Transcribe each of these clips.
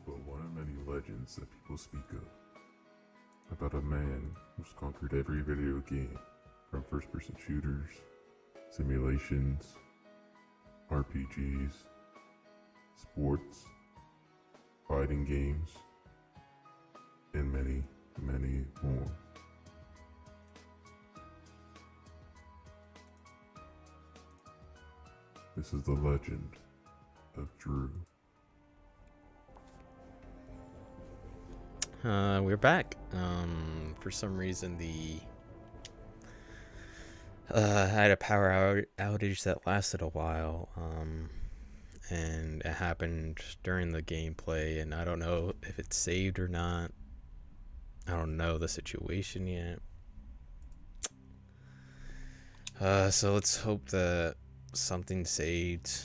but one of many legends that people speak of. About a man who's conquered every video game, from first-person shooters, simulations, RPGs, sports, fighting games, and many, many more. This is the Legend of Drew. We're back. For some reason, I had a power outage that lasted a while, and it happened during the gameplay, and I don't know if it's saved or not. I don't know the situation yet. So let's hope that something saved.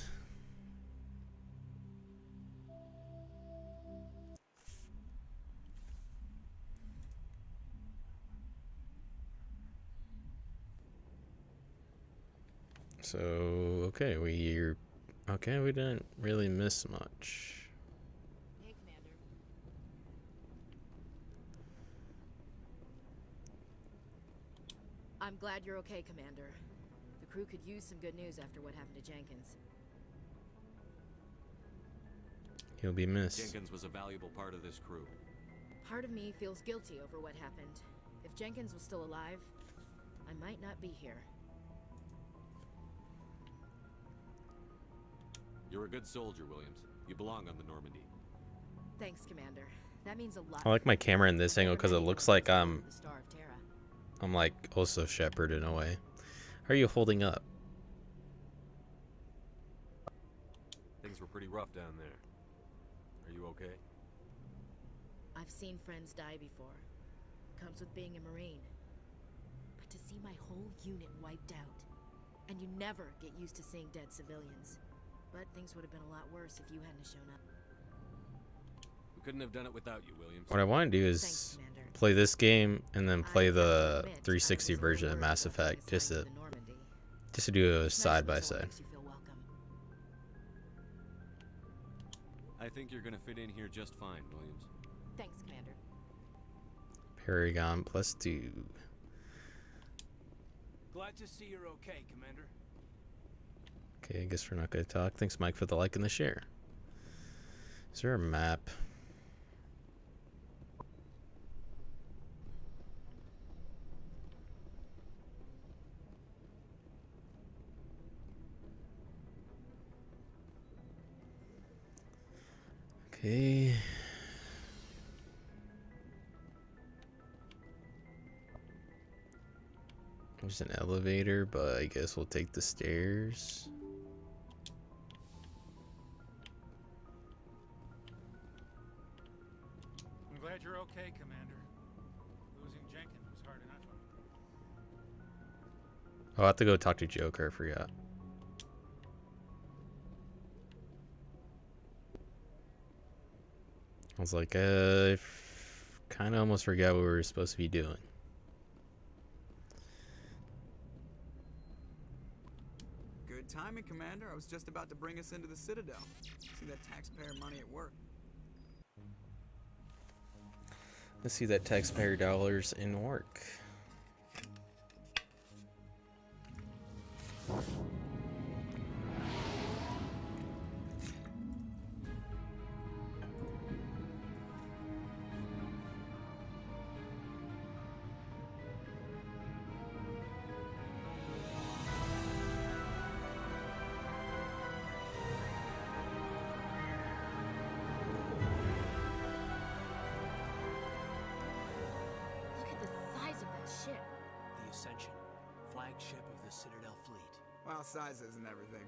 So, okay, we didn't really miss much. Hey, Commander. I'm glad you're okay, Commander. The crew could use some good news after what happened to Jenkins. He'll be missed. Jenkins was a valuable part of this crew. Part of me feels guilty over what happened. If Jenkins was still alive, I might not be here. You're a good soldier, Williams. You belong on the Normandy. Thanks, Commander. That means a lot. I like my camera in this angle because it looks like I'm the Star of Terra. like also Shepard in a way. How are you holding up? Things were pretty rough down there. Are you okay? I've seen friends die before. Comes with being a Marine. But to see my whole unit wiped out, and you never get used to seeing dead civilians. But things would have been a lot worse if you hadn't shown up. We couldn't have done it without you, Williams. What I want to do is Thanks, Commander. play this game and then play I have to the admit, I 360 was a version little of worried Mass about being Effect just assigned to the Normandy. do a It's nice side when by someone side. makes you feel welcome. I think you're gonna fit in here just fine, Williams. Thanks, Commander. Paragon +2. Glad to see you're okay, Commander. Okay, I guess we're not going to talk. Thanks, Mike, for the like and the share. Is there a map? Okay. There's an elevator, but I guess we'll take the stairs. I'm glad you're okay, Commander. Losing Jenkins was hard enough on you. I'll have to go talk to Joker, I forgot. I was like, I kind of almost forgot what we were supposed to be doing. Good timing, Commander. I was just about to bring us into the Citadel. See that taxpayer money at work. Let's see that taxpayer dollars in work. Look at the size of that ship. The Ascension, flagship of the Citadel fleet. Well, size isn't everything.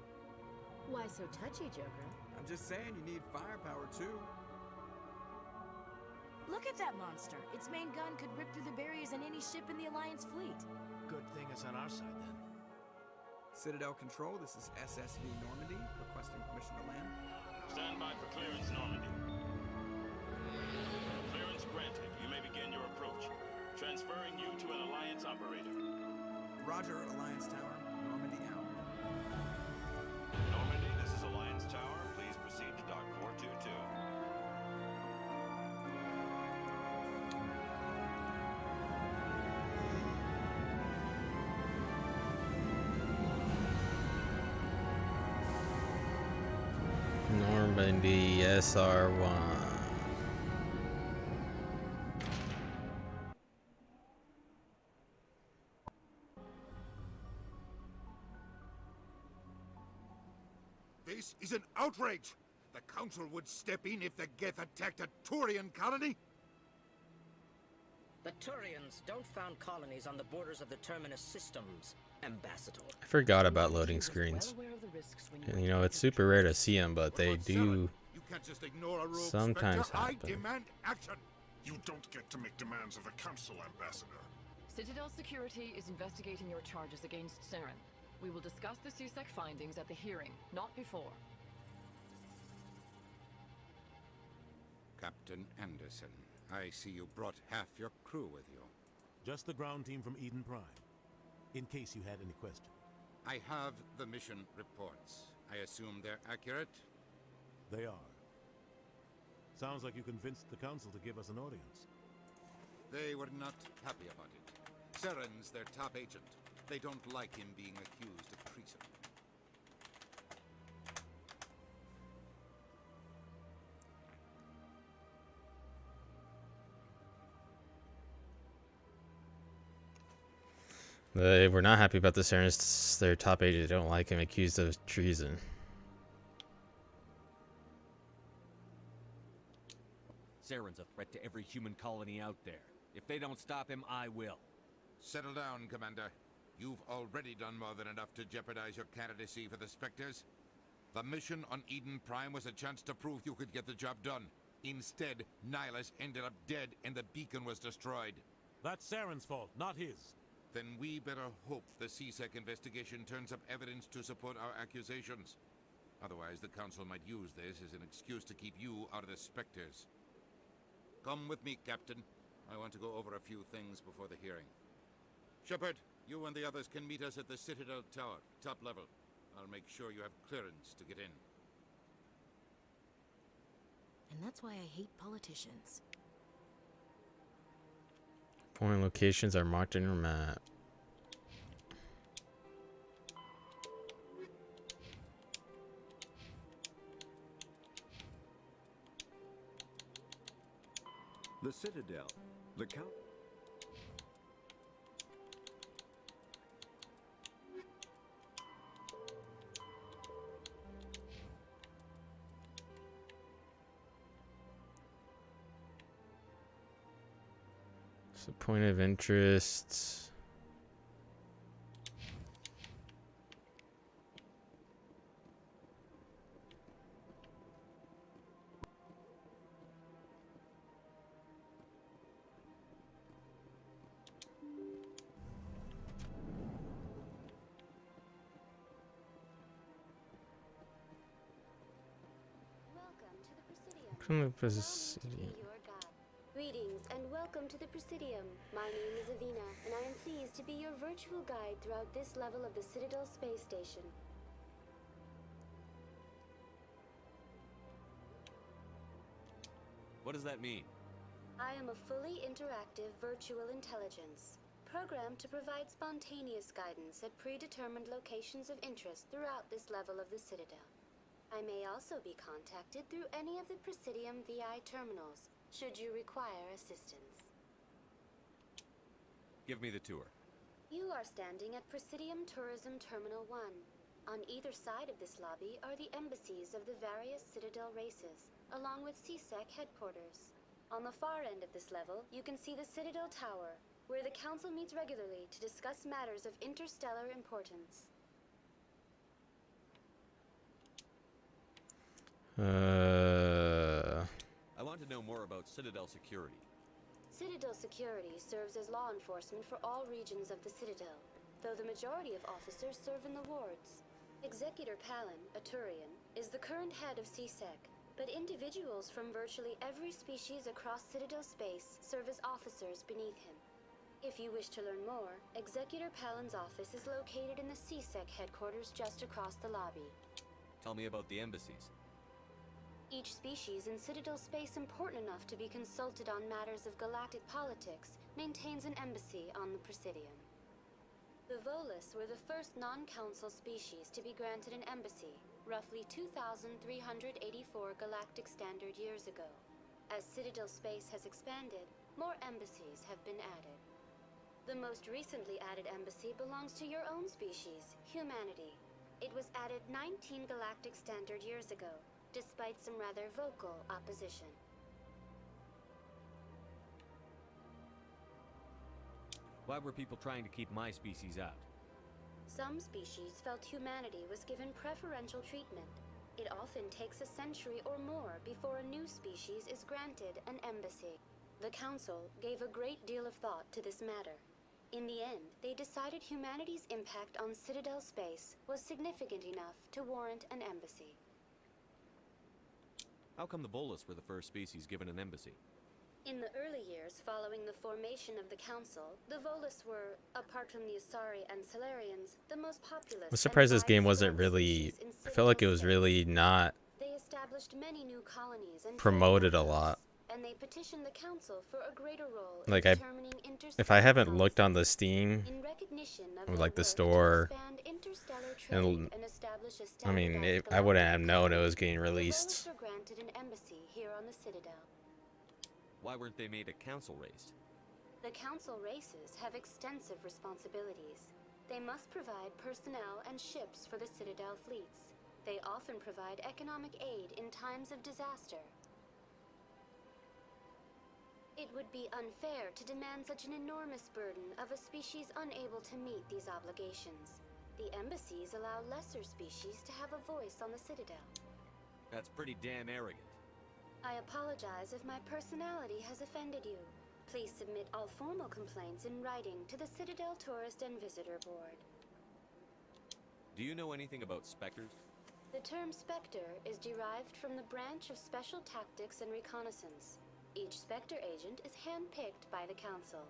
Why so touchy, Joker? I'm just saying you need firepower too. Look at that monster. Its main gun could rip through the barriers in any ship in the Alliance fleet. Good thing it's on our side then. Citadel Control, this is SSV Normandy, requesting permission to land. Stand by for clearance, Normandy. Clearance granted. You may begin your approach. Transferring you to an Alliance operator. Roger, Alliance Tower. Normandy out. Normandy, this is Alliance Tower. Please proceed to dock 422. Duty SR1. This is an outrage! The Council would step in if the Geth attacked a Turian colony? The Turians don't found colonies on the borders of the Terminus systems, Ambassador. I forgot about loading screens. And you know, it's super rare to see them, but they do You can't just ignore a rogue sometimes Spectre. I happen. demand action! You don't get to make demands of the Council, Ambassador. Citadel Security is investigating your charges against Saren. We will discuss the CSEC findings at the hearing, not before. Captain Anderson, I see you brought half your crew with you. Just the ground team from Eden Prime, in case you had any question. I have the mission reports. I assume they're accurate? They are. Sounds like you convinced the Council to give us an audience. They were not happy about it. Saren's their top agent. They don't like him being accused of treason. They were not happy about the Saren's, their top agent. They don't like him accused of treason. Saren's a threat to every human colony out there. If they don't stop him, I will. Settle down, Commander. You've already done more than enough to jeopardize your candidacy for the Spectres. The mission on Eden Prime was a chance to prove you could get the job done. Instead, Nihilus ended up dead and the beacon was destroyed. That's Saren's fault, not his. Then we better hope the CSEC investigation turns up evidence to support our accusations. Otherwise, the Council might use this as an excuse to keep you out of the Spectres. Come with me, Captain. I want to go over a few things before the hearing. Shepard, you and the others can meet us at the Citadel Tower, top level. I'll make sure you have clearance to get in. And that's why I hate politicians. Point locations are marked in your map. The Citadel. The Count. So point of interest. Welcome to the Presidium. Greetings and welcome to the Presidium. My name is Avina, and I am pleased to be your virtual guide throughout this level of the Citadel space station. What does that mean? I am a fully interactive virtual intelligence, programmed to provide spontaneous guidance at predetermined locations of interest throughout this level of the Citadel. I may also be contacted through any of the Presidium VI terminals, should you require assistance. Give me the tour. You are standing at Presidium Tourism Terminal 1. On either side of this lobby are the embassies of the various Citadel races, along with CSEC headquarters. On the far end of this level, you can see the Citadel Tower, where the Council meets regularly to discuss matters of interstellar importance. I want to know more about Citadel security. Citadel security serves as law enforcement for all regions of the Citadel, though the majority of officers serve in the wards. Executor Palin, a Turian, is the current head of CSEC, but individuals from virtually every species across Citadel space serve as officers beneath him. If you wish to learn more, Executor Palin's office is located in the CSEC headquarters just across the lobby. Tell me about the embassies. Each species in Citadel space important enough to be consulted on matters of galactic politics maintains an embassy on the Presidium. The Volus were the first non-council species to be granted an embassy, roughly 2,384 galactic standard years ago. As Citadel space has expanded, more embassies have been added. The most recently added embassy belongs to your own species, humanity. It was added 19 galactic standard years ago, despite some rather vocal opposition. Why were people trying to keep my species out? Some species felt humanity was given preferential treatment. It often takes a century or more before a new species is granted an embassy. The Council gave a great deal of thought to this matter. In the end, they decided humanity's impact on Citadel space was significant enough to warrant an embassy. How come the Volus were the first species given an embassy? In the early years following the formation of the Council, the Volus were, apart from the Asari and Salarians, the most populous. I'm surprised this game wasn't really. I feel like it was really not They established many new colonies and promoted a lot. and they petitioned the Council for a greater role Like in determining if I haven't looked on the Steam in recognition of or their like the work to store, expand interstellar trade and and establish a I mean, standardized I wouldn't galactic have known it economy. was getting The released. Volus were granted an embassy here on the Citadel. Why weren't they made a council race? The Council races have extensive responsibilities. They must provide personnel and ships for the Citadel fleets. They often provide economic aid in times of disaster. It would be unfair to demand such an enormous burden of a species unable to meet these obligations. The embassies allow lesser species to have a voice on the Citadel. That's pretty damn arrogant. I apologize if my personality has offended you. Please submit all formal complaints in writing to the Citadel Tourist and Visitor Board. Do you know anything about specters? The term Spectre is derived from the branch of Special Tactics and Reconnaissance. Each Spectre agent is handpicked by the Council.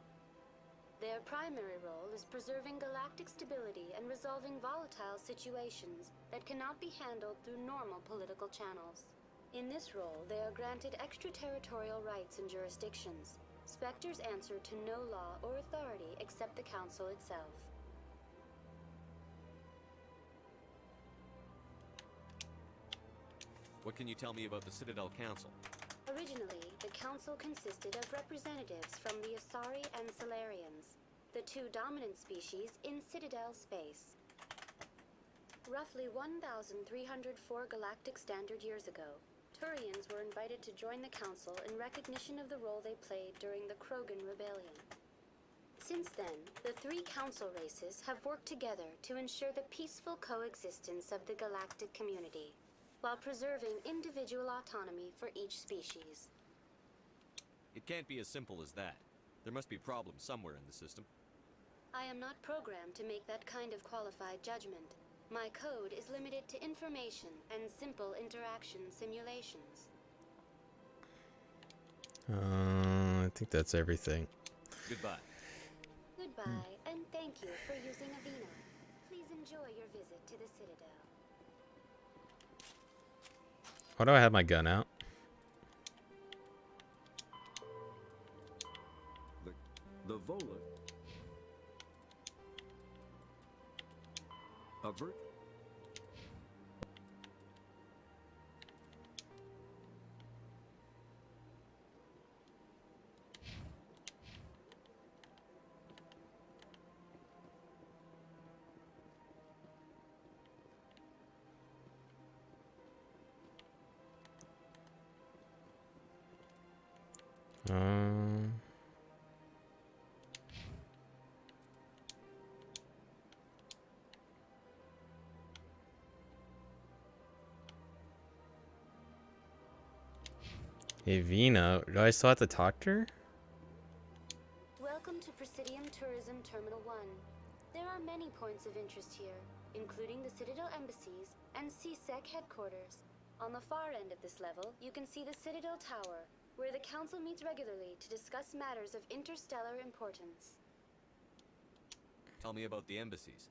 Their primary role is preserving galactic stability and resolving volatile situations that cannot be handled through normal political channels. In this role, they are granted extraterritorial rights and jurisdictions. Spectres answer to no law or authority except the Council itself. What can you tell me about the Citadel Council? Originally, the Council consisted of representatives from the Asari and Salarians, the two dominant species in Citadel space. Roughly 1,304 galactic standard years ago, Turians were invited to join the Council in recognition of the role they played during the Krogan Rebellion. Since then, the three Council races have worked together to ensure the peaceful coexistence of the galactic community, while preserving individual autonomy for each species. It can't be as simple as that. There must be problems somewhere in the system. I am not programmed to make that kind of qualified judgment. My code is limited to information and simple interaction simulations. I think that's everything. Goodbye. Goodbye, and thank you for using Avina. Please enjoy your visit to the Citadel. Why do I have my gun out? The Vola. Avert. Hey Vina, do I still have to talk to her? Welcome to Presidium Tourism Terminal 1. There are many points of interest here, including the Citadel Embassies and CSEC headquarters. On the far end of this level, you can see the Citadel Tower, where the Council meets regularly to discuss matters of interstellar importance. Tell me about the embassies.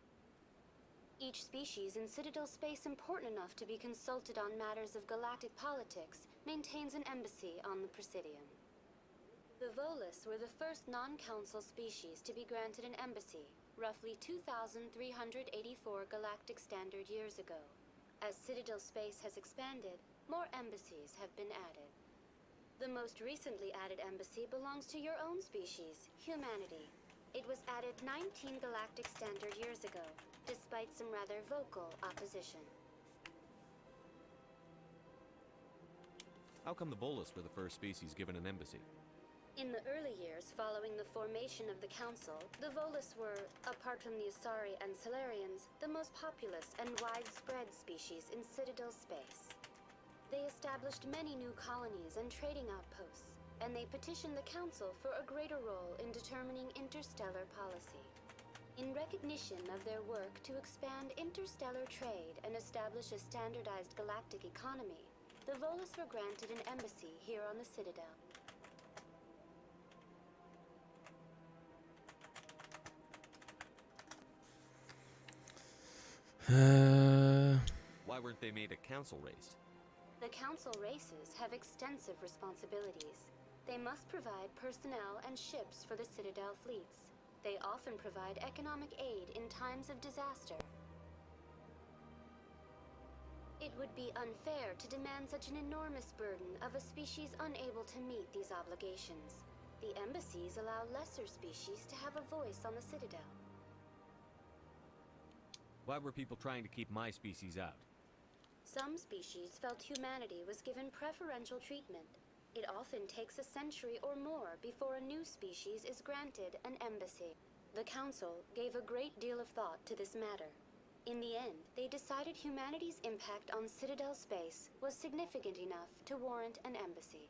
Each species in Citadel space important enough to be consulted on matters of galactic politics maintains an embassy on the Presidium. The Volus were the first non-council species to be granted an embassy, roughly 2,384 galactic standard years ago. As Citadel space has expanded, more embassies have been added. The most recently added embassy belongs to your own species, humanity. It was added 19 galactic standard years ago, despite some rather vocal opposition. How come the Volus were the first species given an embassy? In the early years following the formation of the Council, the Volus were, apart from the Asari and Solarians, the most populous and widespread species in Citadel space. They established many new colonies and trading outposts, and they petitioned the Council for a greater role in determining interstellar policy. In recognition of their work to expand interstellar trade and establish a standardized galactic economy, the Volus were granted an embassy here on the Citadel. Why weren't they made a council race? The council races have extensive responsibilities. They must provide personnel and ships for the Citadel fleets. They often provide economic aid in times of disaster. It would be unfair to demand such an enormous burden of a species unable to meet these obligations. The embassies allow lesser species to have a voice on the Citadel. Why were people trying to keep my species out? Some species felt humanity was given preferential treatment. It often takes a century or more before a new species is granted an embassy. The Council gave a great deal of thought to this matter. In the end, they decided humanity's impact on Citadel space was significant enough to warrant an embassy.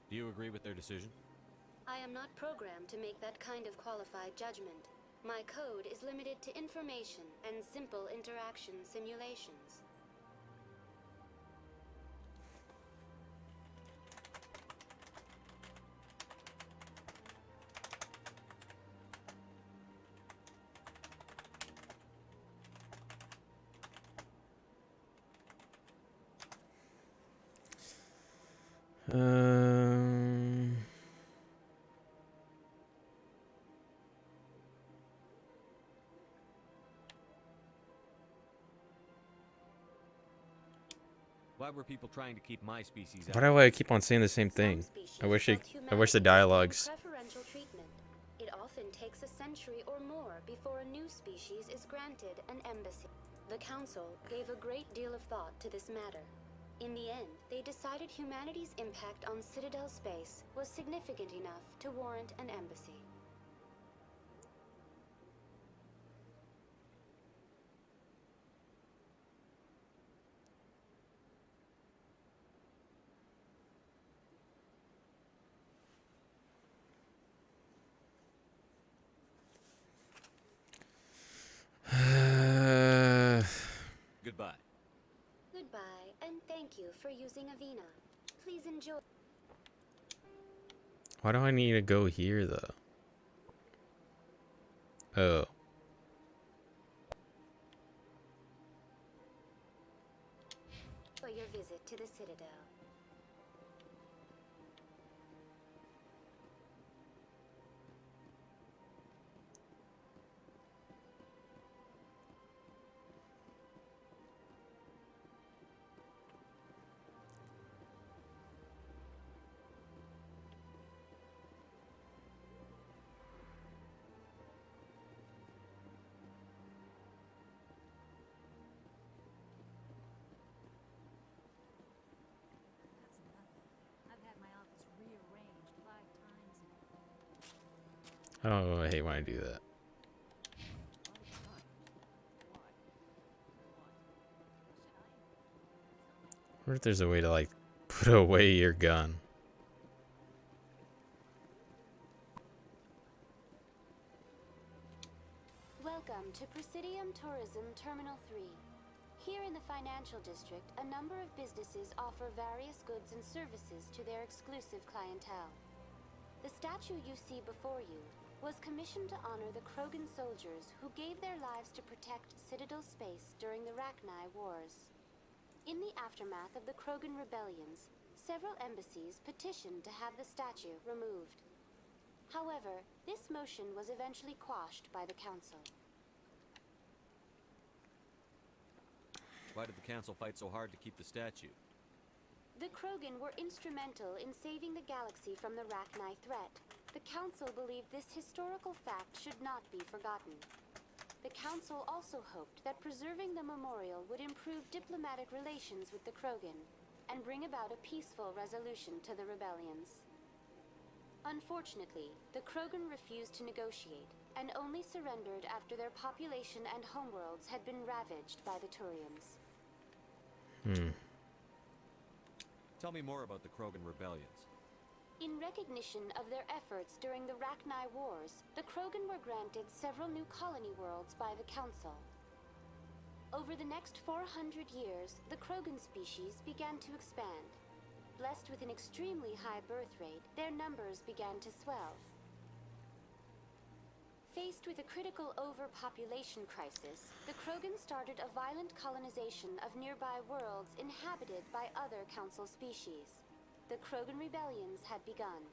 Do you agree with their decision? I am not programmed to make that kind of qualified judgment. My code is limited to information and simple interaction simulations. Why were people trying to keep my species out? Why do I keep on saying the same thing? I wish the dialogues. Preferential treatment. It often takes a century or more before a new species is granted an embassy. The Council gave a great deal of thought to this matter. In the end, they decided humanity's impact on Citadel space was significant enough to warrant an embassy. Goodbye. Goodbye, and thank you for using Avina. Please enjoy. Why do I need to go here, though? Oh. For your visit to the Citadel. Oh, I hate when I do that. I wonder if there's a way to, like, put away your gun. Welcome to Presidium Tourism Terminal 3. Here in the financial district, a number of businesses offer various goods and services to their exclusive clientele. The statue you see before you was commissioned to honor the Krogan soldiers who gave their lives to protect Citadel space during the Ragnar Wars. In the aftermath of the Krogan rebellions, several embassies petitioned to have the statue removed. However, this motion was eventually quashed by the Council. Why did the Council fight so hard to keep the statue? The Krogan were instrumental in saving the galaxy from the Ragnar threat. The Council believed this historical fact should not be forgotten. The Council also hoped that preserving the memorial would improve diplomatic relations with the Krogan and bring about a peaceful resolution to the rebellions. Unfortunately, the Krogan refused to negotiate and only surrendered after their population and homeworlds had been ravaged by the Turians. Tell me more about the Krogan rebellions. In recognition of their efforts during the Ragnar Wars, the Krogan were granted several new colony worlds by the Council. Over the next 400 years, the Krogan species began to expand. Blessed with an extremely high birth rate, their numbers began to swell. Faced with a critical overpopulation crisis, the Krogan started a violent colonization of nearby worlds inhabited by other Council species. The Krogan rebellions had begun.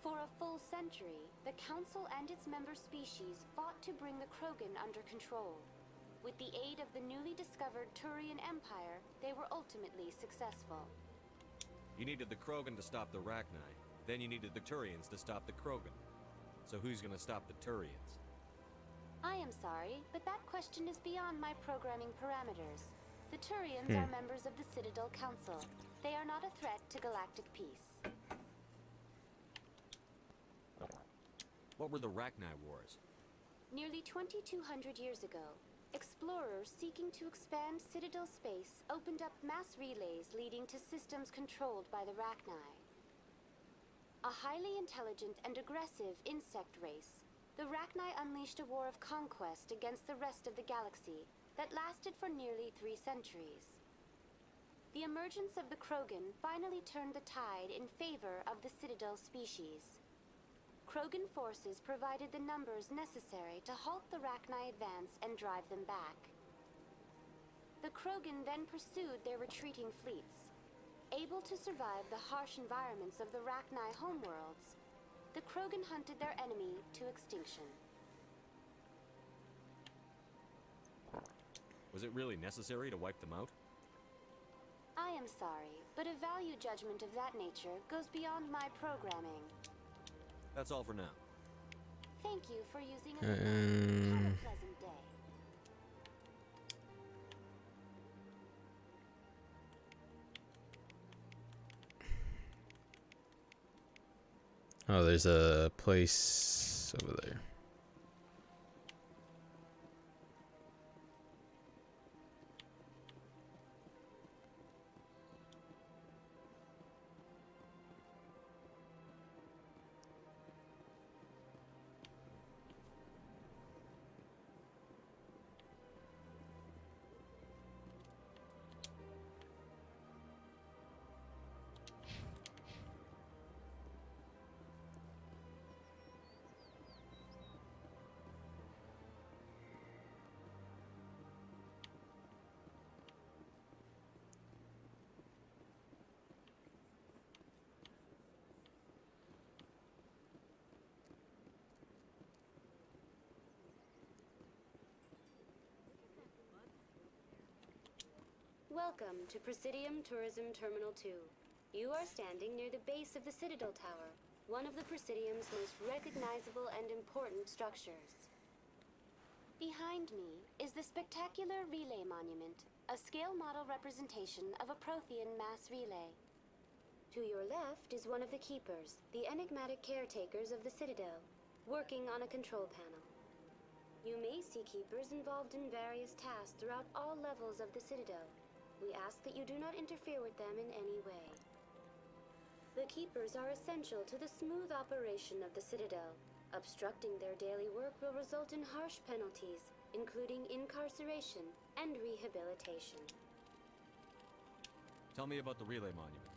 For a full century, the Council and its member species fought to bring the Krogan under control. With the aid of the newly discovered Turian Empire, they were ultimately successful. You needed the Krogan to stop the Ragnar. Then you needed the Turians to stop the Krogan. So who's gonna stop the Turians? I am sorry, but that question is beyond my programming parameters. The Turians are members of the Citadel Council. They are not a threat to galactic peace. What were the Ragnar Wars? Nearly 2,200 years ago, explorers seeking to expand Citadel space opened up mass relays leading to systems controlled by the Ragnar. A highly intelligent and aggressive insect race, the Ragnar unleashed a war of conquest against the rest of the galaxy that lasted for nearly 3 centuries. The emergence of the Krogan finally turned the tide in favor of the Citadel species. Krogan forces provided the numbers necessary to halt the Ragnar advance and drive them back. The Krogan then pursued their retreating fleets. Able to survive the harsh environments of the Ragnar homeworlds, the Krogan hunted their enemy to extinction. Was it really necessary to wipe them out? I am sorry, but a value judgment of that nature goes beyond my programming. That's all for now. Thank you for using a have a pleasant day. Oh, there's a place over there. Welcome to Presidium Tourism Terminal 2. You are standing near the base of the Citadel Tower, one of the Presidium's most recognizable and important structures. Behind me is the spectacular Relay Monument, a scale model representation of a Prothean mass relay. To your left is one of the Keepers, the enigmatic caretakers of the Citadel, working on a control panel. You may see Keepers involved in various tasks throughout all levels of the Citadel. We ask that you do not interfere with them in any way. The Keepers are essential to the smooth operation of the Citadel. Obstructing their daily work will result in harsh penalties, including incarceration and rehabilitation. Tell me about the Relay Monument.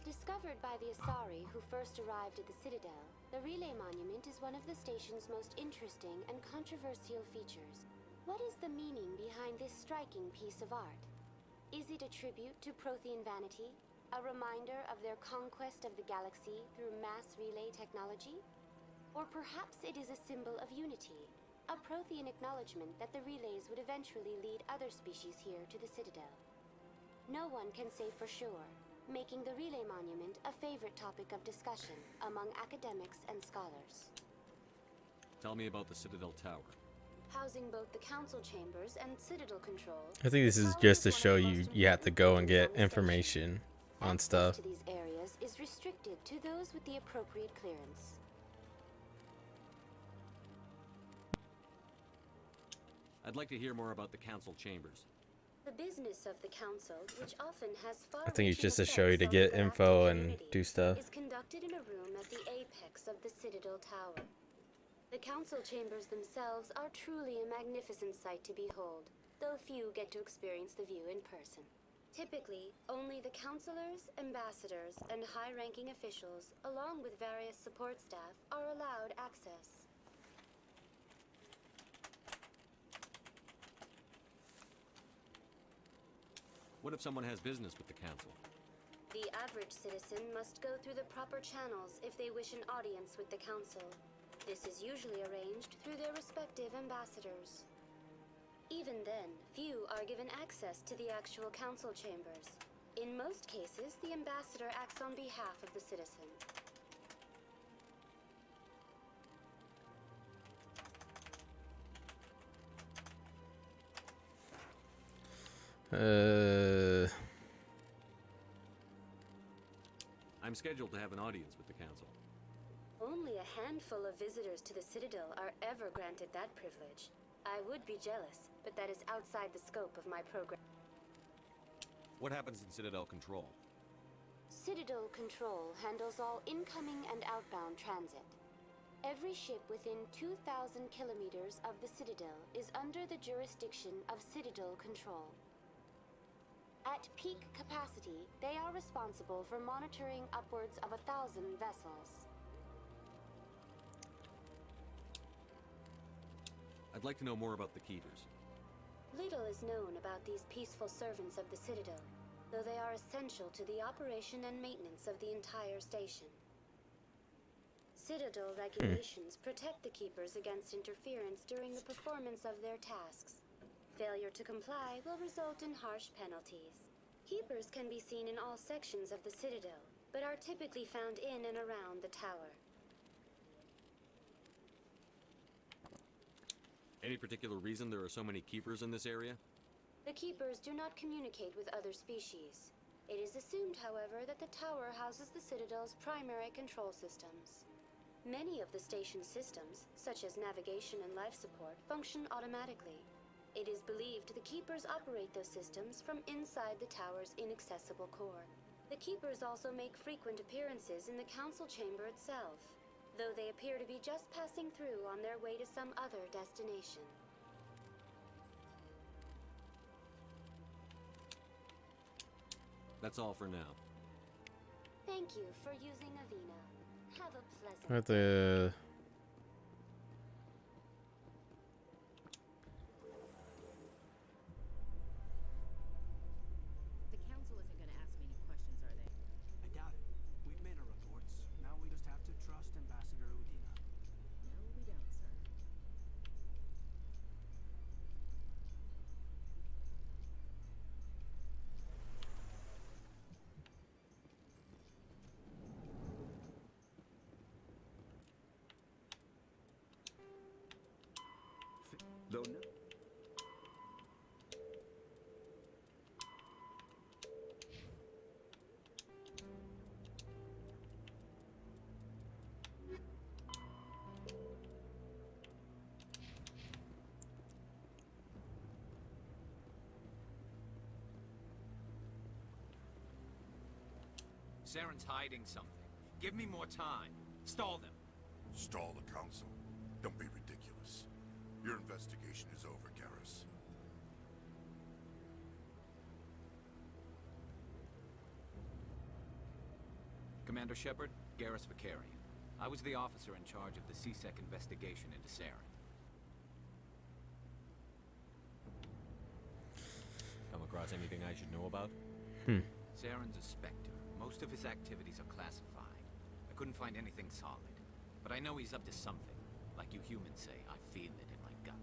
Discovered by the Asari who first arrived at the Citadel, the Relay Monument is one of the station's most interesting and controversial features. What is the meaning behind this striking piece of art? Is it a tribute to Prothean vanity? A reminder of their conquest of the galaxy through mass relay technology? Or perhaps it is a symbol of unity, a Prothean acknowledgement that the relays would eventually lead other species here to the Citadel. No one can say for sure, making the Relay Monument a favorite topic of discussion among academics and scholars. Tell me about the Citadel Tower. Housing both the council chambers and Citadel control. I think this is just to show you have to go and get information on stuff. Access to these areas is restricted to those with the appropriate clearance. I'd like to hear more about the council chambers. The business of the council, which often has far I think it's just to show you to get info and do stuff. is conducted in a room at the apex of the Citadel Tower. The council chambers themselves are truly a magnificent sight to behold, though few get to experience the view in person. Typically, only the councilors, ambassadors, and high-ranking officials, along with various support staff, are allowed access. What if someone has business with the council? The average citizen must go through the proper channels if they wish an audience with the council. This is usually arranged through their respective ambassadors. Even then, few are given access to the actual council chambers. In most cases, the ambassador acts on behalf of the citizen. I'm scheduled to have an audience with the council. Only a handful of visitors to the Citadel are ever granted that privilege. I would be jealous, but that is outside the scope of my program. What happens in Citadel Control? Citadel Control handles all incoming and outbound transit. Every ship within 2,000 kilometers of the Citadel is under the jurisdiction of Citadel Control. At peak capacity, they are responsible for monitoring upwards of 1,000 vessels. I'd like to know more about the Keepers. Little is known about these peaceful servants of the Citadel, though they are essential to the operation and maintenance of the entire station. Citadel regulations protect the Keepers against interference during the performance of their tasks. Failure to comply will result in harsh penalties. Keepers can be seen in all sections of the Citadel, but are typically found in and around the tower. Any particular reason there are so many Keepers in this area? The Keepers do not communicate with other species. It is assumed, however, that the tower houses the Citadel's primary control systems. Many of the station's systems, such as navigation and life support, function automatically. It is believed the Keepers operate those systems from inside the tower's inaccessible core. The Keepers also make frequent appearances in the council chamber itself, though they appear to be just passing through on their way to some other destination. That's all for now. Thank you for using Avina. Have a pleasant What the... The council isn't going to ask me any questions, are they? I doubt it. We've made our reports. Now we just have to trust Ambassador Udina. No, we don't, sir. Though no. Saren's hiding something. Give me more time. Stall them. Stall the council. Don't be ridiculous. Your investigation is over, Garrus. Commander Shepard, Garrus Vicarian. I was the officer in charge of the CSEC investigation into Saren. Come across anything I should know about? Saren's a Spectre. Most of his activities are classified. I couldn't find anything solid. But I know he's up to something. Like you humans say, I feel it in my gut.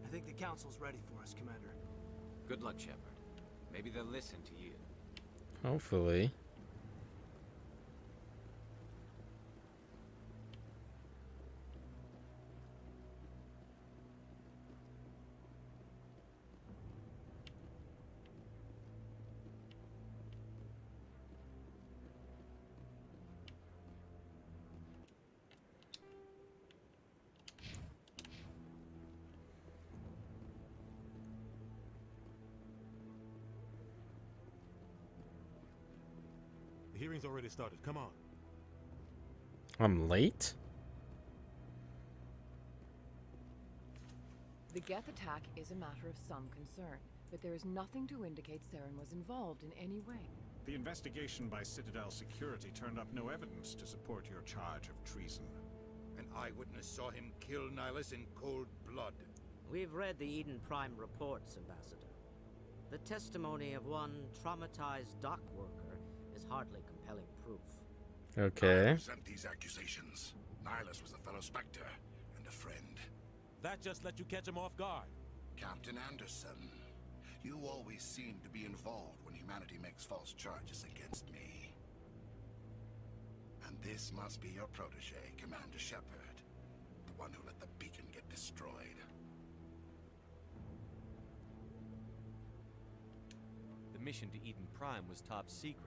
I think the Council's ready for us, Commander. Good luck, Shepard. Maybe they'll listen to you. Hopefully. The hearing's already started. Come on. I'm late? The Geth attack is a matter of some concern, but there is nothing to indicate Saren was involved in any way. The investigation by Citadel Security turned up no evidence to support your charge of treason. An eyewitness saw him kill Nihilus in cold blood. We've read the Eden Prime reports, Ambassador. The testimony of one traumatized dock worker is hardly compelling proof. Okay. I resent these accusations. Nihilus was a fellow Spectre and a friend. That just let you catch him off guard. Captain Anderson, you always seem to be involved when humanity makes false charges against me. And this must be your protege, Commander Shepard, the one who let the beacon get destroyed. The mission to Eden Prime was top secret.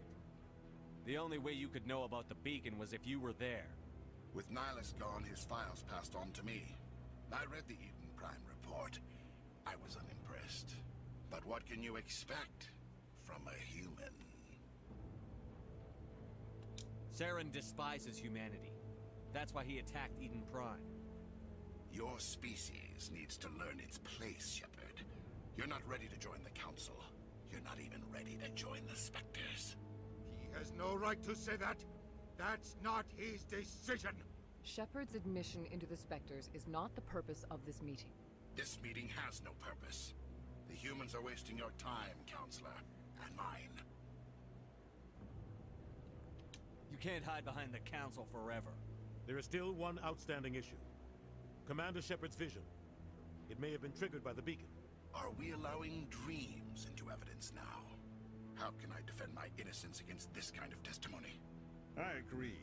The only way you could know about the beacon was if you were there. With Nihilus gone, his files passed on to me. I read the Eden Prime report. I was unimpressed. But what can you expect from a human? Saren despises humanity. That's why he attacked Eden Prime. Your species needs to learn its place, Shepard. You're not ready to join the Council. You're not even ready to join the Spectres. He has no right to say that. That's not his decision. Shepard's admission into the Spectres is not the purpose of this meeting. This meeting has no purpose. The humans are wasting your time, Counselor, and mine. You can't hide behind the Council forever. There is still one outstanding issue. Commander Shepard's vision. It may have been triggered by the beacon. Are we allowing dreams into evidence now? How can I defend my innocence against this kind of testimony? I agree.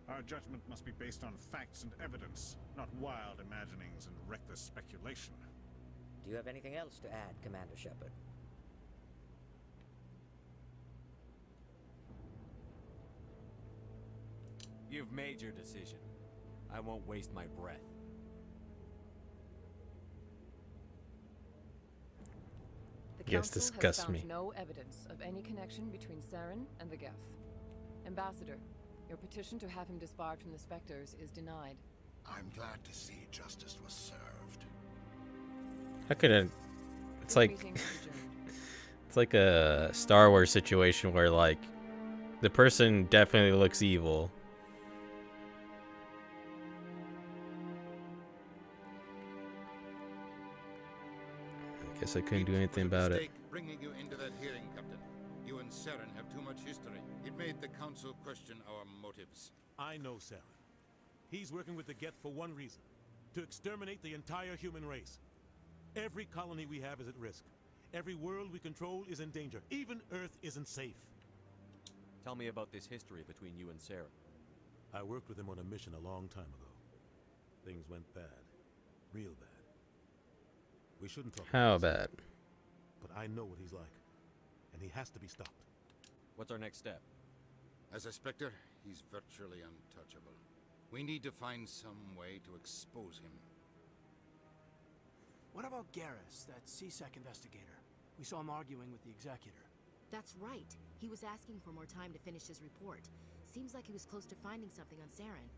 Our judgment must be based on facts and evidence, not wild imaginings and reckless speculation. Do you have anything else to add, Commander Shepard? You've made your decision. I won't waste my breath. The Yes, Council disgust has found me. no evidence of any connection between Saren and the Geth. Ambassador, your petition to have him disbarred from the Spectres is denied. I'm glad to see justice was served. How could it? It's This like meeting is adjourned. it's like a Star Wars situation where like the person definitely looks evil. I guess I couldn't do anything about it. Bringing you into that hearing, Captain. You and Saren have too much history. It made the Council question our motives. I know Saren. He's working with the Geth for one reason. To exterminate the entire human race. Every colony we have is at risk. Every world we control is in danger. Even Earth isn't safe. Tell me about this history between you and Saren. I worked with him on a mission a long time ago. Things went bad. Real bad. We shouldn't talk How about bad? this, but I know what he's like. And he has to be stopped. What's our next step? As a Spectre, he's virtually untouchable. We need to find some way to expose him. What about Garrus, that CSEC investigator? We saw him arguing with the Executor. That's right. He was asking for more time to finish his report. Seems like he was close to finding something on Saren.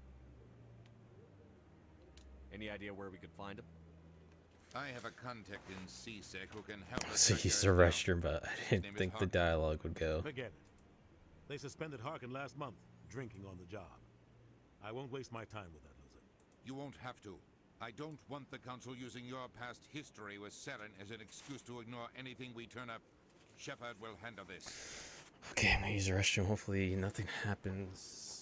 Any idea where we could find him? I have a contact in CSEC who can help us. So he's the restroom, but I didn't think the dialogue would go. Forget it. They suspended Harkin last month. drinking on the job. I won't waste my time with that loser. You won't have to. I don't want the Council using your past history with Saren as an excuse to ignore anything we turn up. Shepard will handle this. Okay, I'm gonna use the restroom. Hopefully nothing happens.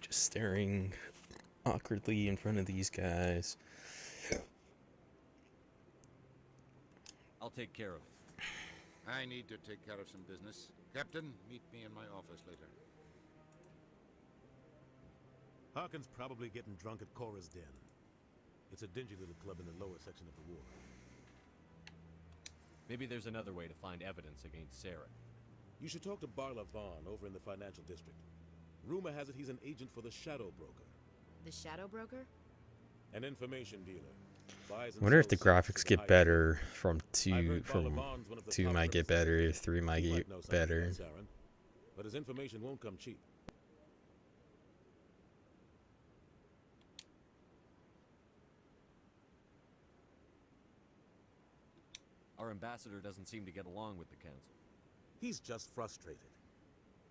Just staring awkwardly in front of these guys. I'll take care of it. I need to take care of some business. Captain, meet me in my office later. Harkin's probably getting drunk at Cora's Den. It's a dingy little club in the lower section of the ward. Maybe there's another way to find evidence against Sarah. You should talk to Barla Vaughn over in the financial district. Rumor has it he's an agent for the Shadow Broker. The Shadow Broker? An information dealer. I wonder if the graphics get better from 2 might get better, 3 might get better. But his information won't come cheap. Our ambassador doesn't seem to get along with the council. He's just frustrated.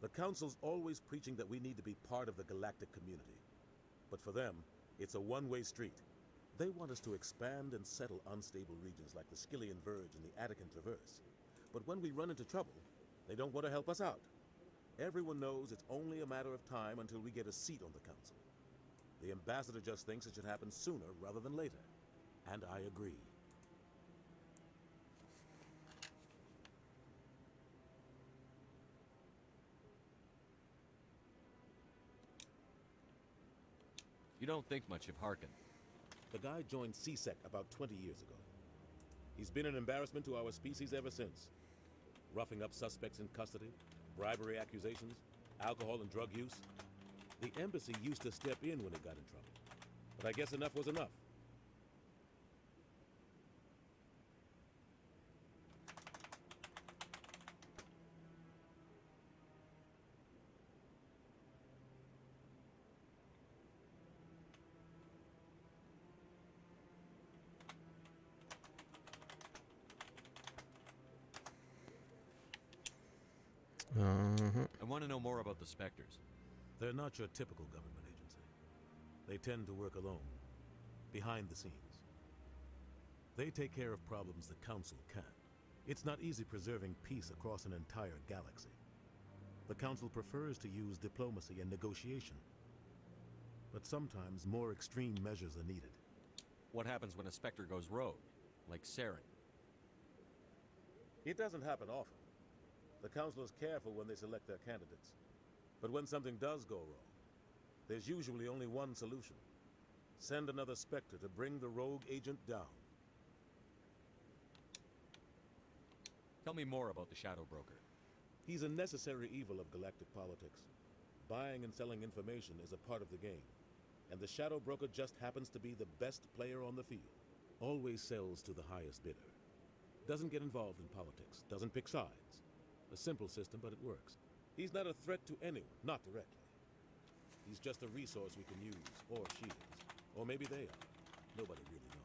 The council's always preaching that we need to be part of the galactic community. But for them, it's a one-way street. They want us to expand and settle unstable regions like the Skillian Verge and the Attican Traverse. But when we run into trouble, they don't want to help us out. Everyone knows it's only a matter of time until we get a seat on the council. The ambassador just thinks it should happen sooner rather than later. And I agree. You don't think much of Harkin. The guy joined CSEC about 20 years ago. He's been an embarrassment to our species ever since. Roughing up suspects in custody, bribery accusations, alcohol and drug use. The embassy used to step in when it got in trouble. But I guess enough was enough. I want to know more about the Spectres. They're not your typical government agency. They tend to work alone, behind the scenes. They take care of problems the Council can't. It's not easy preserving peace across an entire galaxy. The Council prefers to use diplomacy and negotiation. But sometimes more extreme measures are needed. What happens when a Spectre goes rogue, like Saren? It doesn't happen often. The Council is careful when they select their candidates. But when something does go wrong, there's usually only one solution. Send another Spectre to bring the rogue agent down. Tell me more about the Shadow Broker. He's a necessary evil of galactic politics. Buying and selling information is a part of the game. And the Shadow Broker just happens to be the best player on the field. Always sells to the highest bidder. Doesn't get involved in politics. Doesn't pick sides. A simple system, but it works. He's not a threat to anyone, not directly. He's just a resource we can use, or she is. Or maybe they are. Nobody really knows.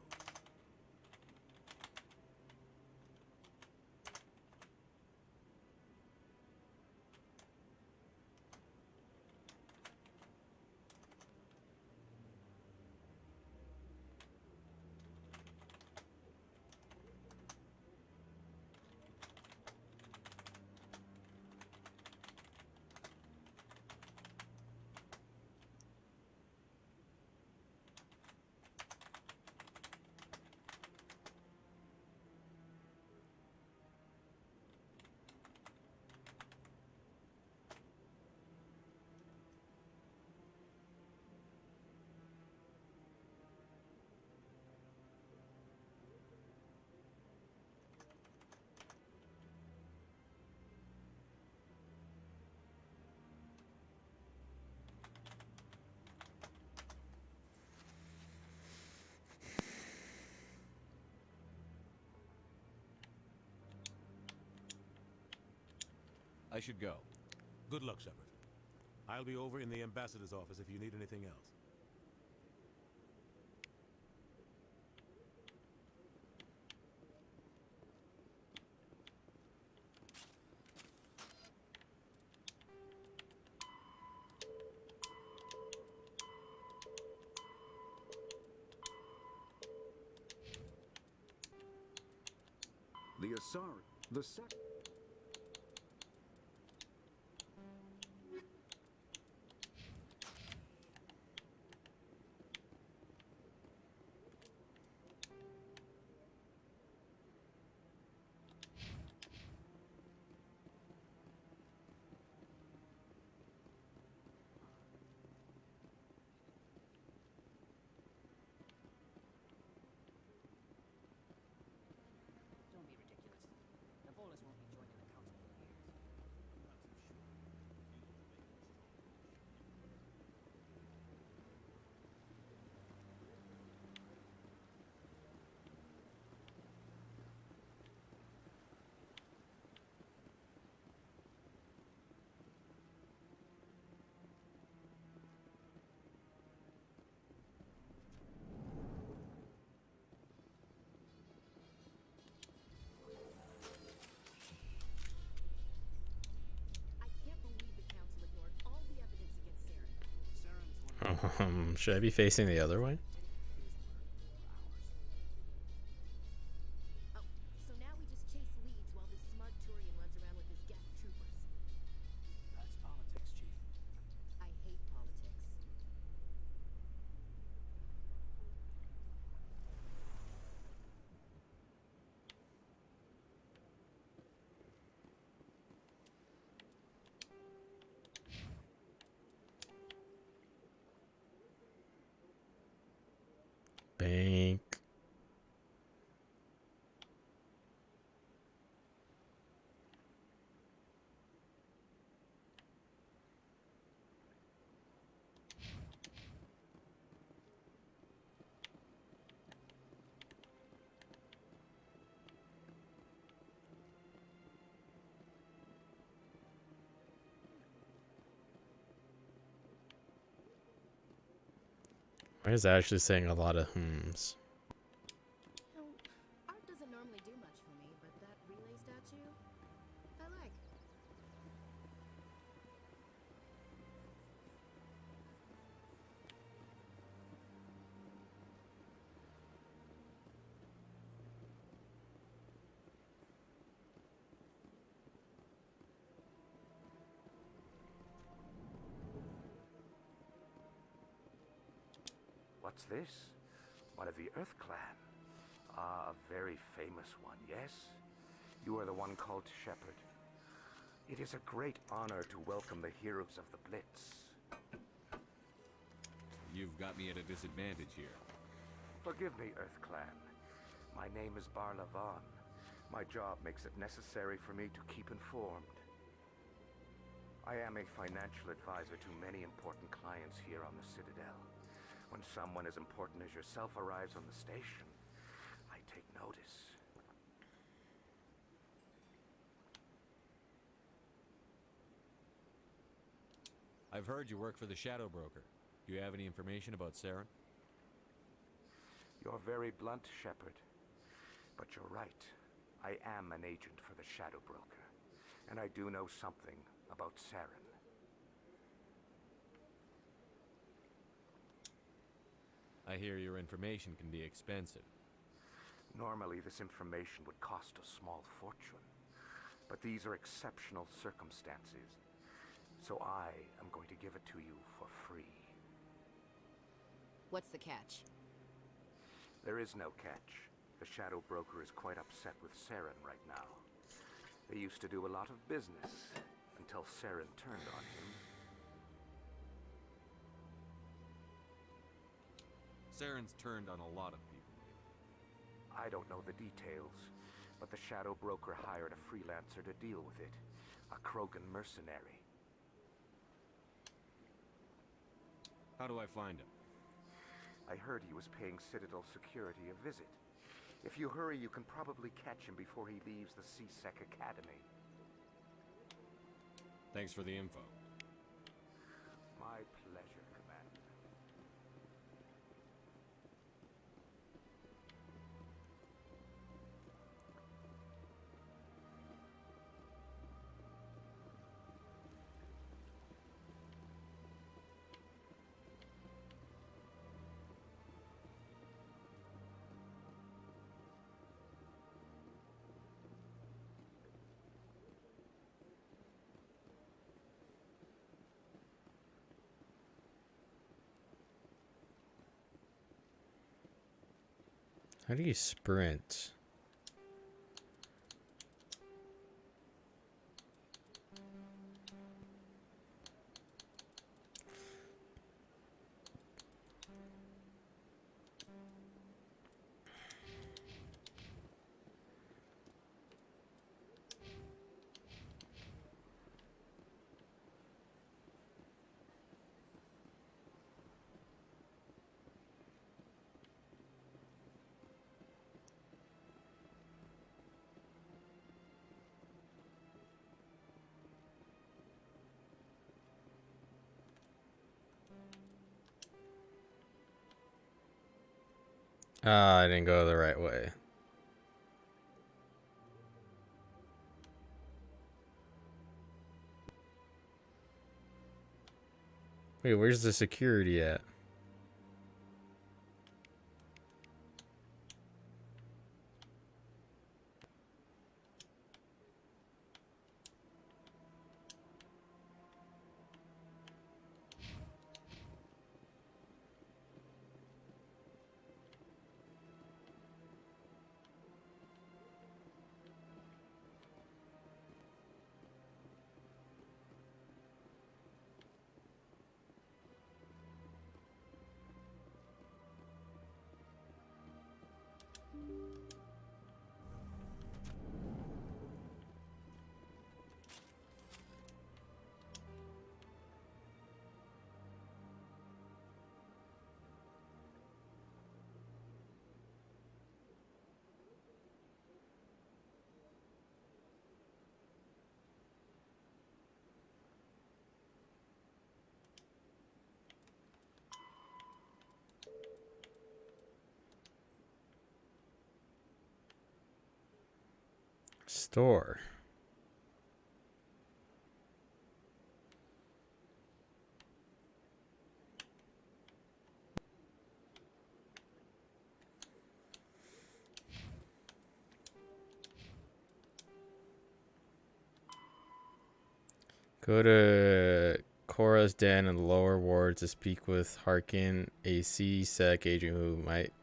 I should go. Good luck, Shepard. I'll be over in the ambassador's office if you need anything else. The Asari, the Should I be facing the other way? Oh, so now we just chase leads while this smug Turian runs around with his Geth troopers. That's politics, Chief. I hate politics. Bank. Why is that actually saying a lot of hmms? You know, art doesn't normally do much for me, but that relay statue, I like. What's this? One of the Earth Clan. Ah, a very famous one, yes? You are the one called Shepard. It is a great honor to welcome the heroes of the Blitz. You've got me at a disadvantage here. Forgive me, Earth Clan. My name is BarraCuda. My job makes it necessary for me to keep informed. I am a financial advisor to many important clients here on the Citadel. When someone as important as yourself arrives on the station, I take notice. I've heard you work for the Shadow Broker. Do you have any information about Saren? You're very blunt, Shepard. But you're right. I am an agent for the Shadow Broker. And I do know something about Saren. I hear your information can be expensive. Normally, this information would cost a small fortune. But these are exceptional circumstances. So I am going to give it to you for free. What's the catch? There is no catch. The Shadow Broker is quite upset with Saren right now. They used to do a lot of business until Saren turned on him. Saren's turned on a lot of people. I don't know the details, but the Shadow Broker hired a freelancer to deal with it. A Krogan mercenary. How do I find him? I heard he was paying Citadel security a visit. If you hurry, you can probably catch him before he leaves the C-Sec Academy. Thanks for the info. My pleasure, Commander. How do you sprint? Ah, I didn't go the right way. Wait, where's the security at? Store. Go to Cora's Den in the lower wards to speak with Harkin, a C-Sec agent who might...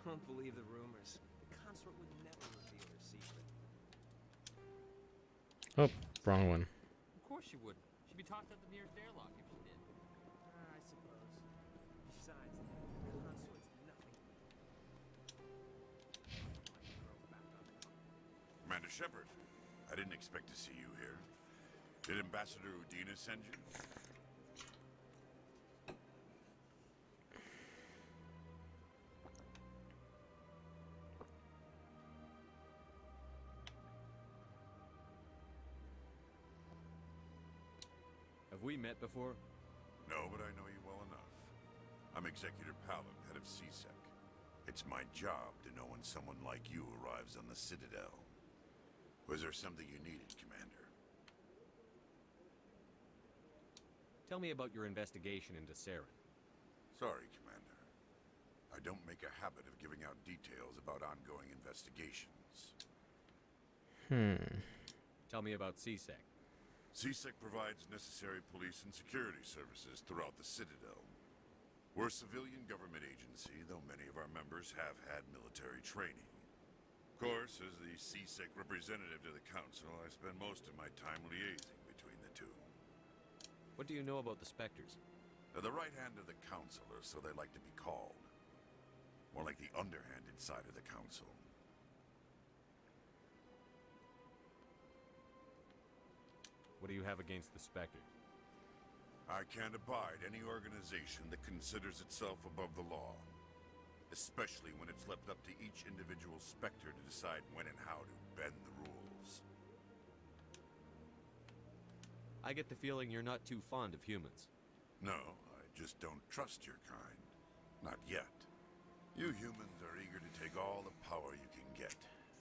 Don't believe the rumors. The consort would never reveal her secret. Oh, wrong one. Of course she wouldn't. She'd be tossed out the nearest airlock if she did. I suppose. Besides, the consort's nothing. Commander Shepard, I didn't expect to see you here. Did Ambassador Udina send you? Have we met before? No, but I know you well enough. I'm Executor Palin, head of CSEC. It's my job to know when someone like you arrives on the Citadel. Was there something you needed, Commander? Tell me about your investigation into Saren. Sorry, Commander. I don't make a habit of giving out details about ongoing investigations. Tell me about CSEC. CSEC provides necessary police and security services throughout the Citadel. We're a civilian government agency, though many of our members have had military training. Of course, as the CSEC representative to the Council, I spend most of my time liaising between the two. What do you know about the Spectres? They're the right hand of the Council, or so they like to be called. More like the underhanded side of the Council. What do you have against the Spectres? I can't abide any organization that considers itself above the law. Especially when it's left up to each individual Spectre to decide when and how to bend the rules. I get the feeling you're not too fond of humans. No, I just don't trust your kind. Not yet. You humans are eager to take all the power you can get,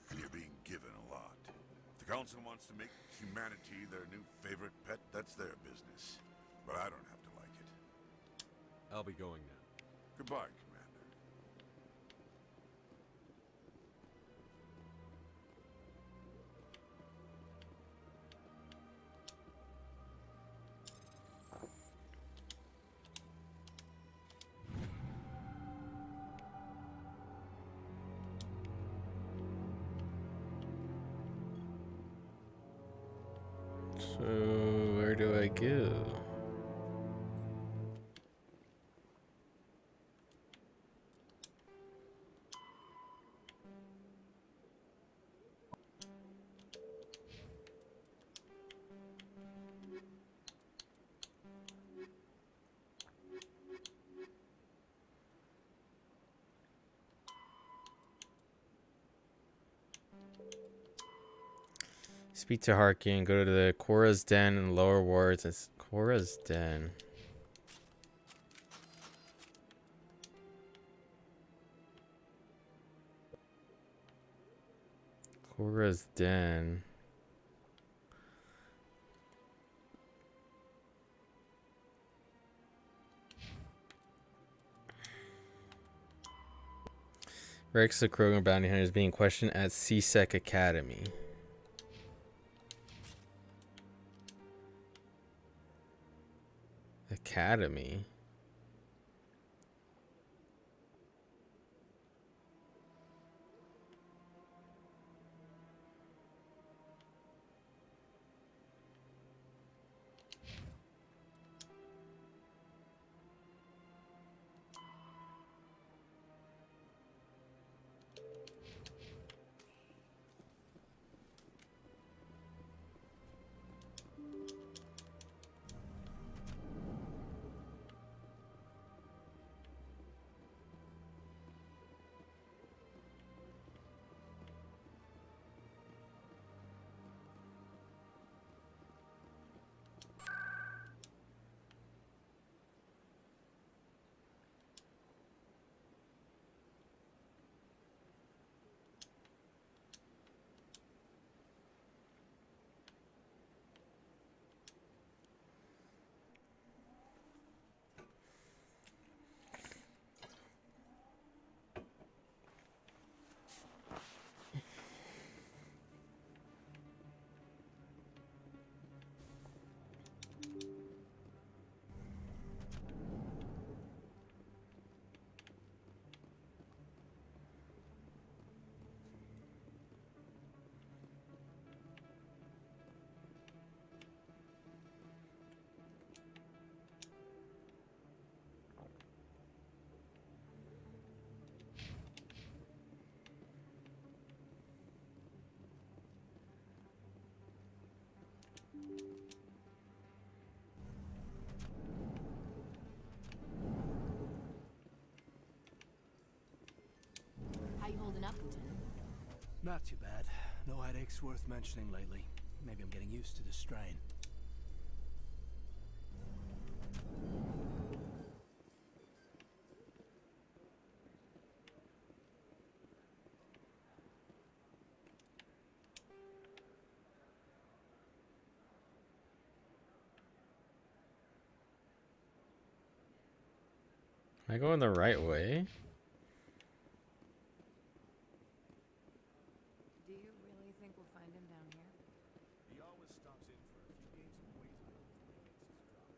and you're being given a lot. If the Council wants to make humanity their new favorite pet, that's their business. But I don't have to like it. I'll be going now. Goodbye, Commander. So, where do I go? Speak to Harkin, go to the Cora's Den in the lower wards. It's Cora's Den. Cora's Den. Rex the Krogan bounty hunter is being questioned at CSEC Academy. Academy? Not too bad. No headaches worth mentioning lately. Maybe I'm getting used to the strain. Am I going the right way? Do you really think we'll find him down here? He always stops in for a few games of Quasar before he makes his drop.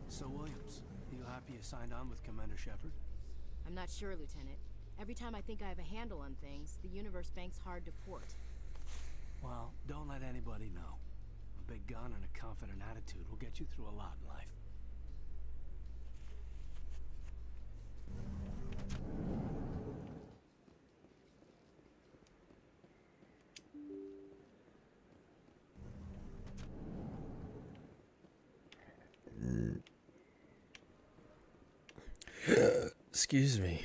So, Williams, you happy you signed on with Commander Shepard? I'm not sure, Lieutenant. Every time I think I have a handle on things, the universe bank's hard to port. Well, don't let anybody know. A big gun and a confident attitude will get you through a lot in life. Excuse me.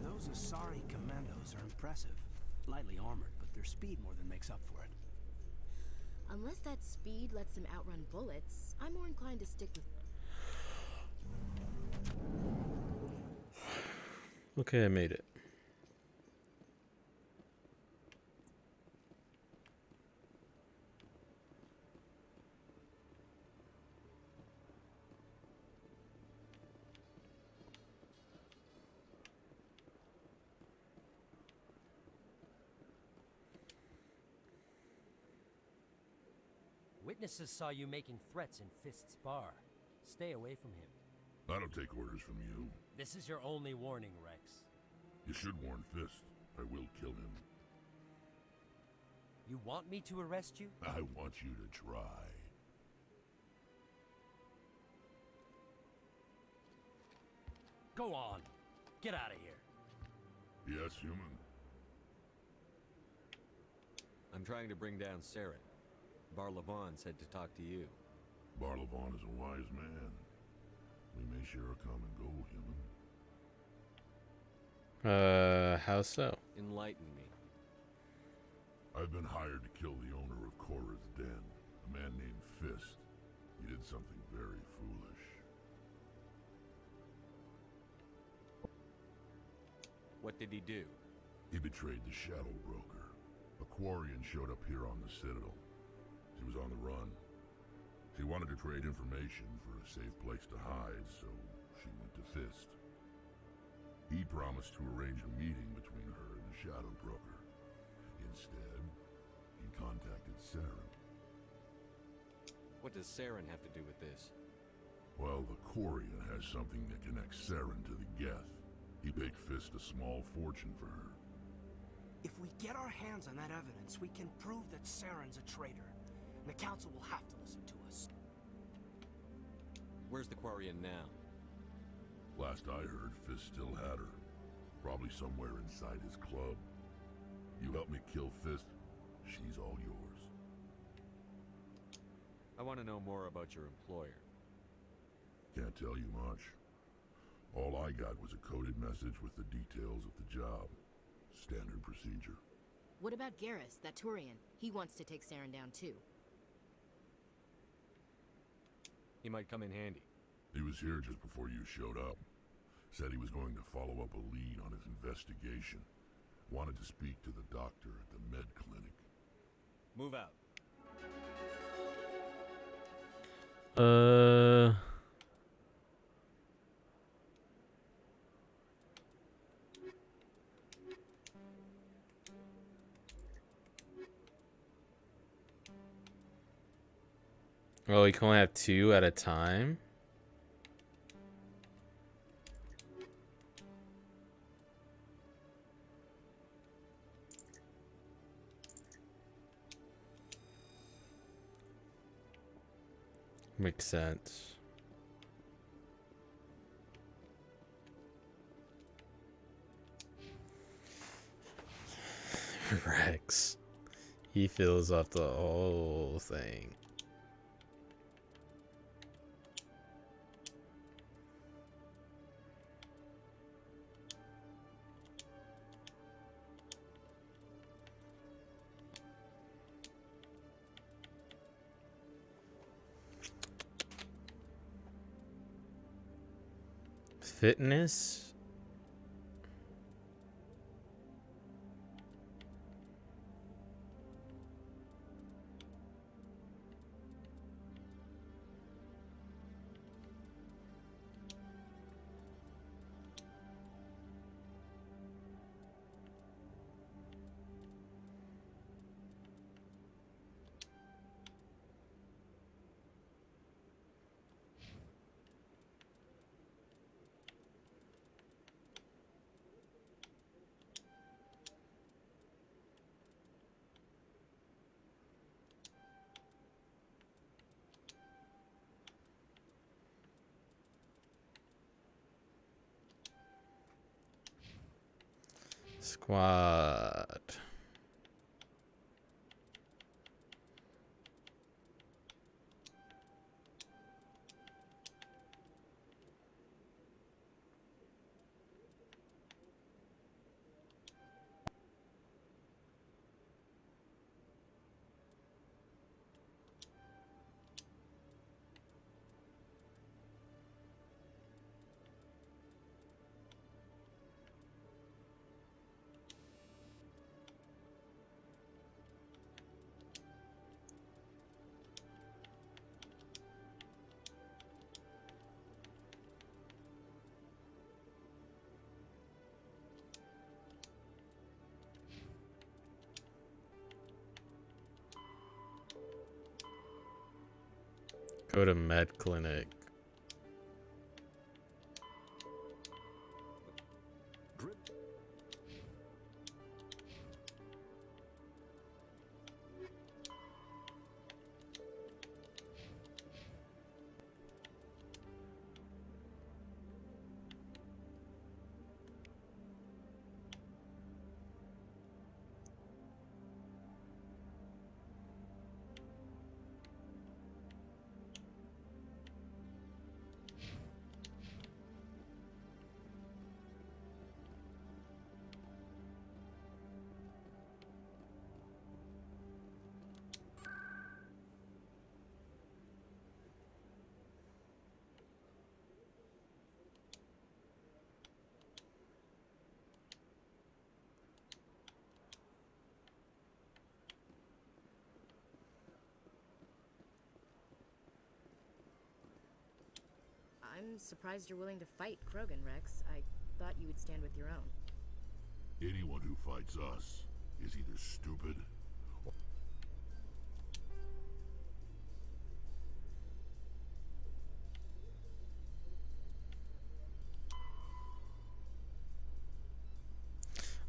Those Asari commandos are impressive. Lightly armored, but their speed more than makes up for it. Unless that speed lets them outrun bullets, I'm more inclined to stick with... Okay, I made it. Witnesses saw you making threats in Fist's bar. Stay away from him. I don't take orders from you. This is your only warning, Rex. You should warn Fist. I will kill him. You want me to arrest you? I want you to try. Go on. Get out of here. Yes, human. I'm trying to bring down Saren. Barlavon said to talk to you. Barlavon is a wise man. We may share a common goal, human. How so? Enlighten me. I've been hired to kill the owner of Korra's Den, a man named Fist. He did something very foolish. What did he do? He betrayed the Shadow Broker. A Quarian showed up here on the Citadel. She was on the run. She wanted to trade information for a safe place to hide, so she went to Fist. He promised to arrange a meeting between her and the Shadow Broker. Instead, he contacted Saren. What does Saren have to do with this? Well, the Quarian has something that connects Saren to the Geth. He paid Fist a small fortune for her. If we get our hands on that evidence, we can prove that Saren's a traitor. The Council will have to listen to us. Where's the Quarian now? Last I heard, Fist still had her. Probably somewhere inside his club. You help me kill Fist, she's all yours. I want to know more about your employer. Can't tell you much. All I got was a coded message with the details of the job. Standard procedure. What about Garrus, that Turian? He wants to take Saren down too. He might come in handy. He was here just before you showed up. Said he was going to follow up a lead on his investigation. Wanted to speak to the doctor at the med clinic. Move out. Oh, you can only have 2 at a time? Makes sense. Rex. He fills up the whole thing. Fitness? Squad. Go to med clinic. I'm surprised you're willing to fight Krogan, Rex. I thought you would stand with your own. Anyone who fights us is either stupid or...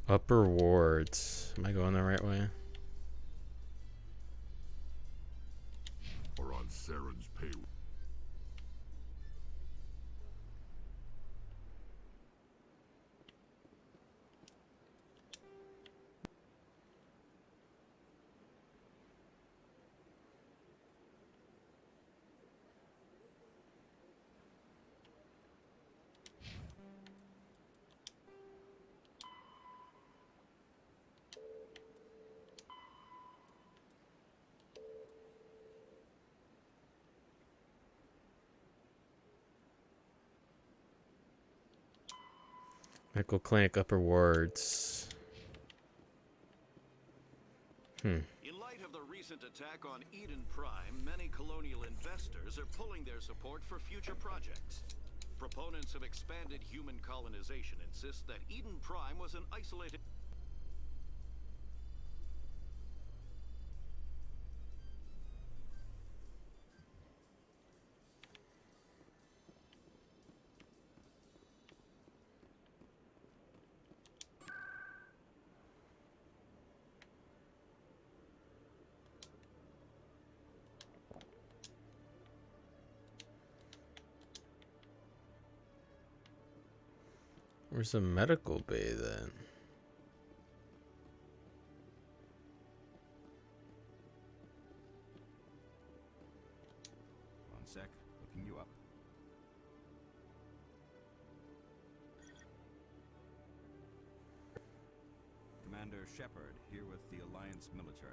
Upper wards. Am I going the right way? or on Saren's payroll. Medical clinic, upper wards. In light of the recent attack on Eden Prime, many colonial investors are pulling their support for future projects. Proponents of expanded human colonization insist that Eden Prime was an isolated... Where's the medical bay then? One sec, looking you up. Commander Shepard, here with the Alliance military.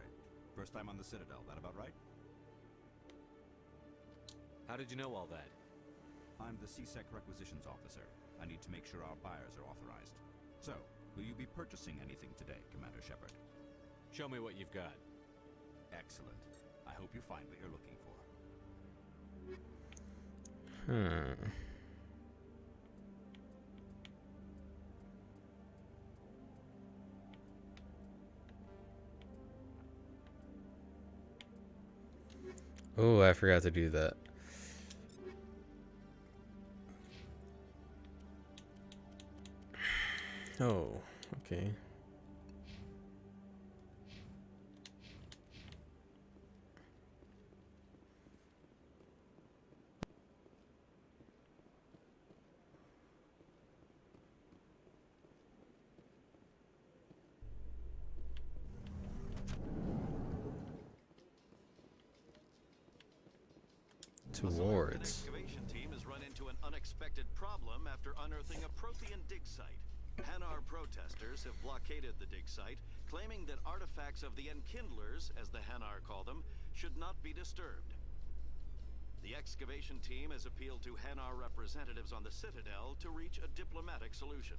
First time on the Citadel, that about right? How did you know all that? I'm the CSEC requisitions officer. I need to make sure our buyers are authorized. So, will you be purchasing anything today, Commander Shepard? Show me what you've got. Excellent. I hope you find what you're looking for. Oh, I forgot to do that. Oh, okay. Towards. Excavation team has run into an unexpected problem after unearthing a Prothean dig site. Hanar protesters have blockaded the dig site, claiming that artifacts of the Enkindlers, as the Hanar call them, should not be disturbed. The excavation team has appealed to Hanar representatives on the Citadel to reach a diplomatic solution.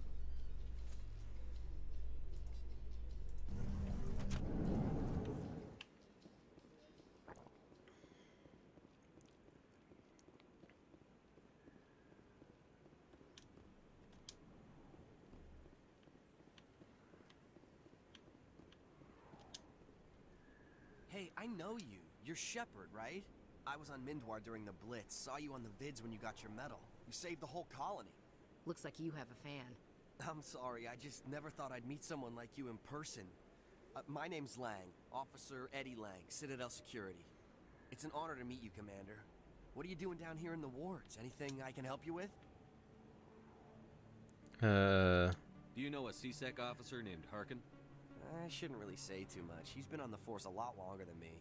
Hey, I know you. You're Shepard, right? I was on Mindwar during the Blitz. Saw you on the vids when you got your medal. You saved the whole colony. Looks like you have a fan. I'm sorry, I just never thought I'd meet someone like you in person. My name's Lang, Officer Eddie Lang, Citadel Security. It's an honor to meet you, Commander. What are you doing down here in the wards? Anything I can help you with? Do you know a CSEC officer named Harkin? I shouldn't really say too much. He's been on the force a lot longer than me.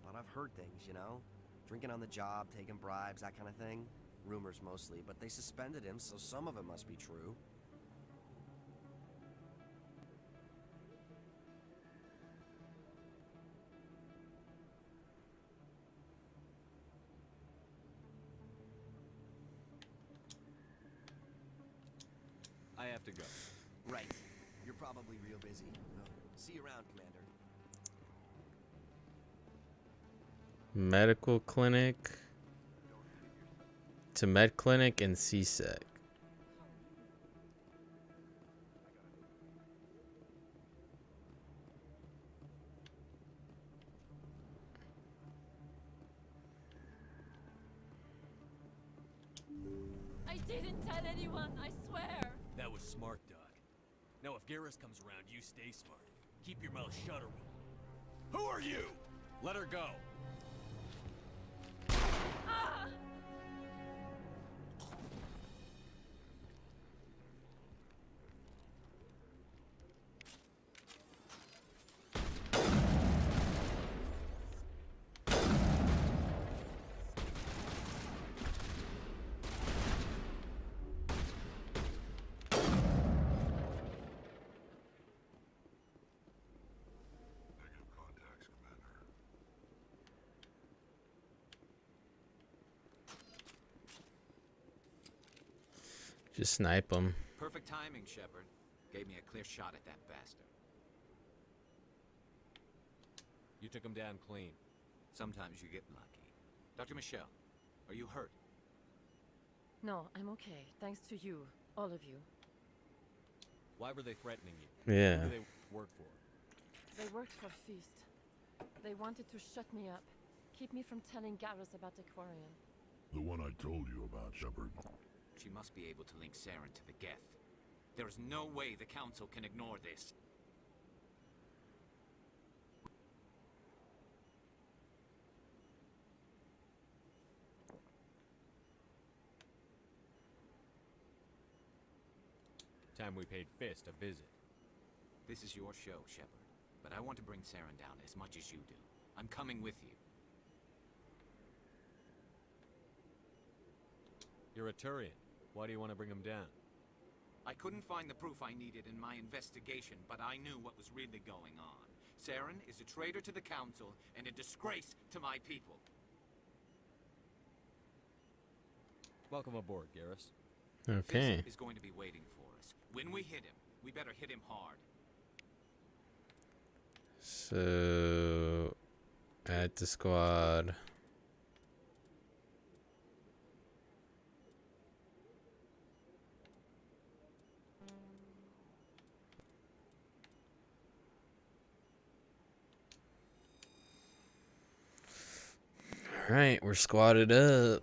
But I've heard things, you know? Drinking on the job, taking bribes, that kind of thing. Rumors mostly, but they suspended him, so some of it must be true. I have to go. Right. You're probably real busy. Well, see you around, Commander. Medical clinic to med clinic and CSEC. I didn't tell anyone, I swear. That was smart, Doc. Now if Garrus comes around, you stay smart. Keep your mouth shut or we'll... Who are you? Let her go. Ah! Just snipe them. Perfect timing, Shepard. Gave me a clear shot at that bastard. You took him down clean. Sometimes you get lucky. Dr. Michelle, are you hurt? No, I'm okay. Thanks to you. All of you. Why were they threatening you? Yeah. Who do they work for? They worked for Feast. They wanted to shut me up. Keep me from telling Garrus about Aquarium. The one I told you about, Shepard. She must be able to link Saren to the Geth. There is no way the Council can ignore this. Time we paid Fist a visit. This is your show, Shepard. But I want to bring Saren down as much as you do. I'm coming with you. You're a Turian. Why do you want to bring him down? I couldn't find the proof I needed in my investigation, but I knew what was really going on. Saren is a traitor to the Council and a disgrace to my people. Welcome aboard, Garrus. Okay. Fist is going to be waiting for us. When we hit him, we better hit him hard. So, add the squad. All right, we're squatted up.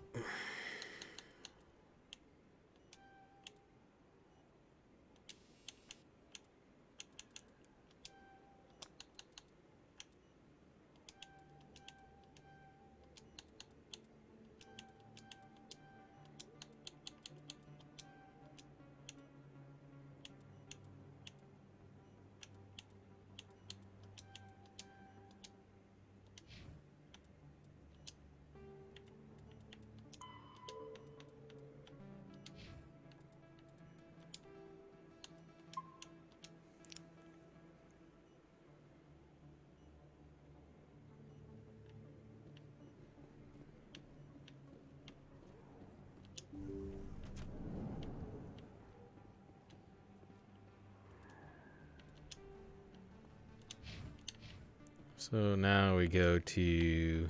So now we go to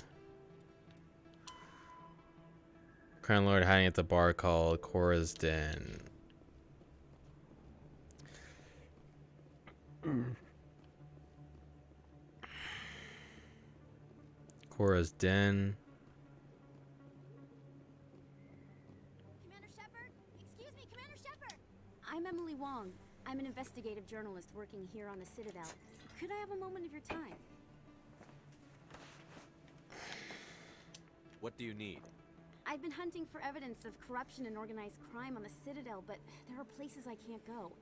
Crown Lord hiding at the bar called Cora's Den. Cora's Den. Commander Shepard? Excuse me, Commander Shepard! I'm Emily Wong. I'm an investigative journalist working here on the Citadel. Could I have a moment of your time? What do you need? I've been hunting for evidence of corruption and organized crime on the Citadel, but there are places I can't go.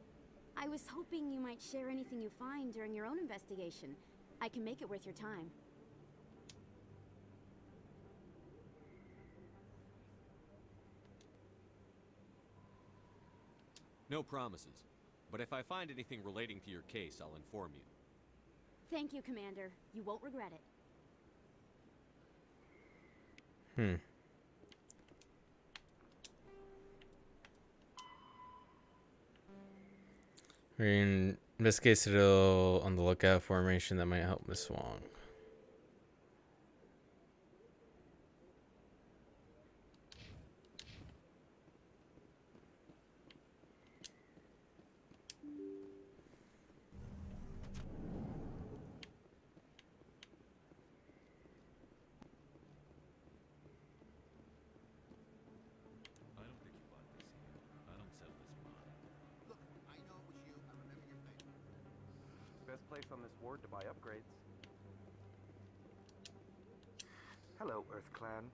I was hoping you might share anything you find during your own investigation. I can make it worth your time. No promises. But if I find anything relating to your case, I'll inform you. Thank you, Commander. You won't regret it. We're in investigate Citadel on the lookout for information that might help Miss Wong. Best place on this ward to buy upgrades. Hello, Earth Clan.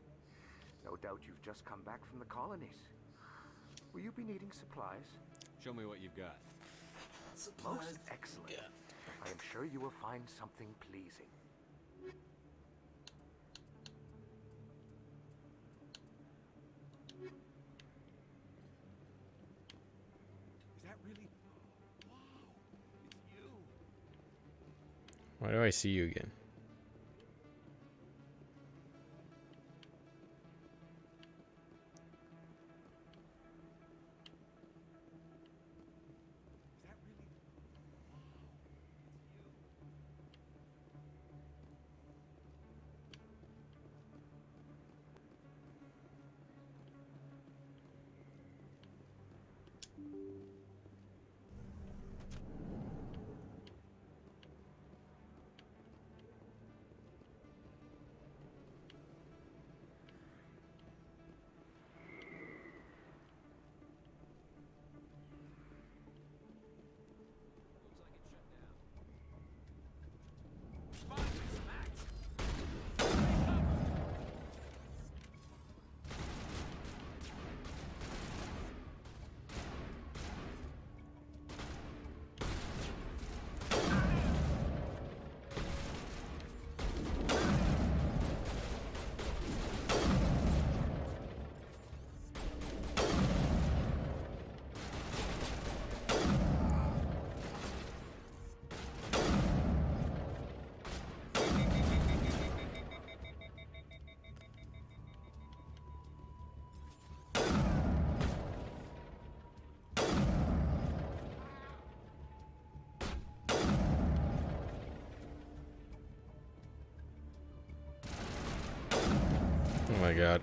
No doubt you've just come back from the colonies. Will you be needing supplies? Show me what you've got. Most excellent. Yeah. I am sure you will find something pleasing. Is that really? Wow, it's you. Why do I see you again? my god.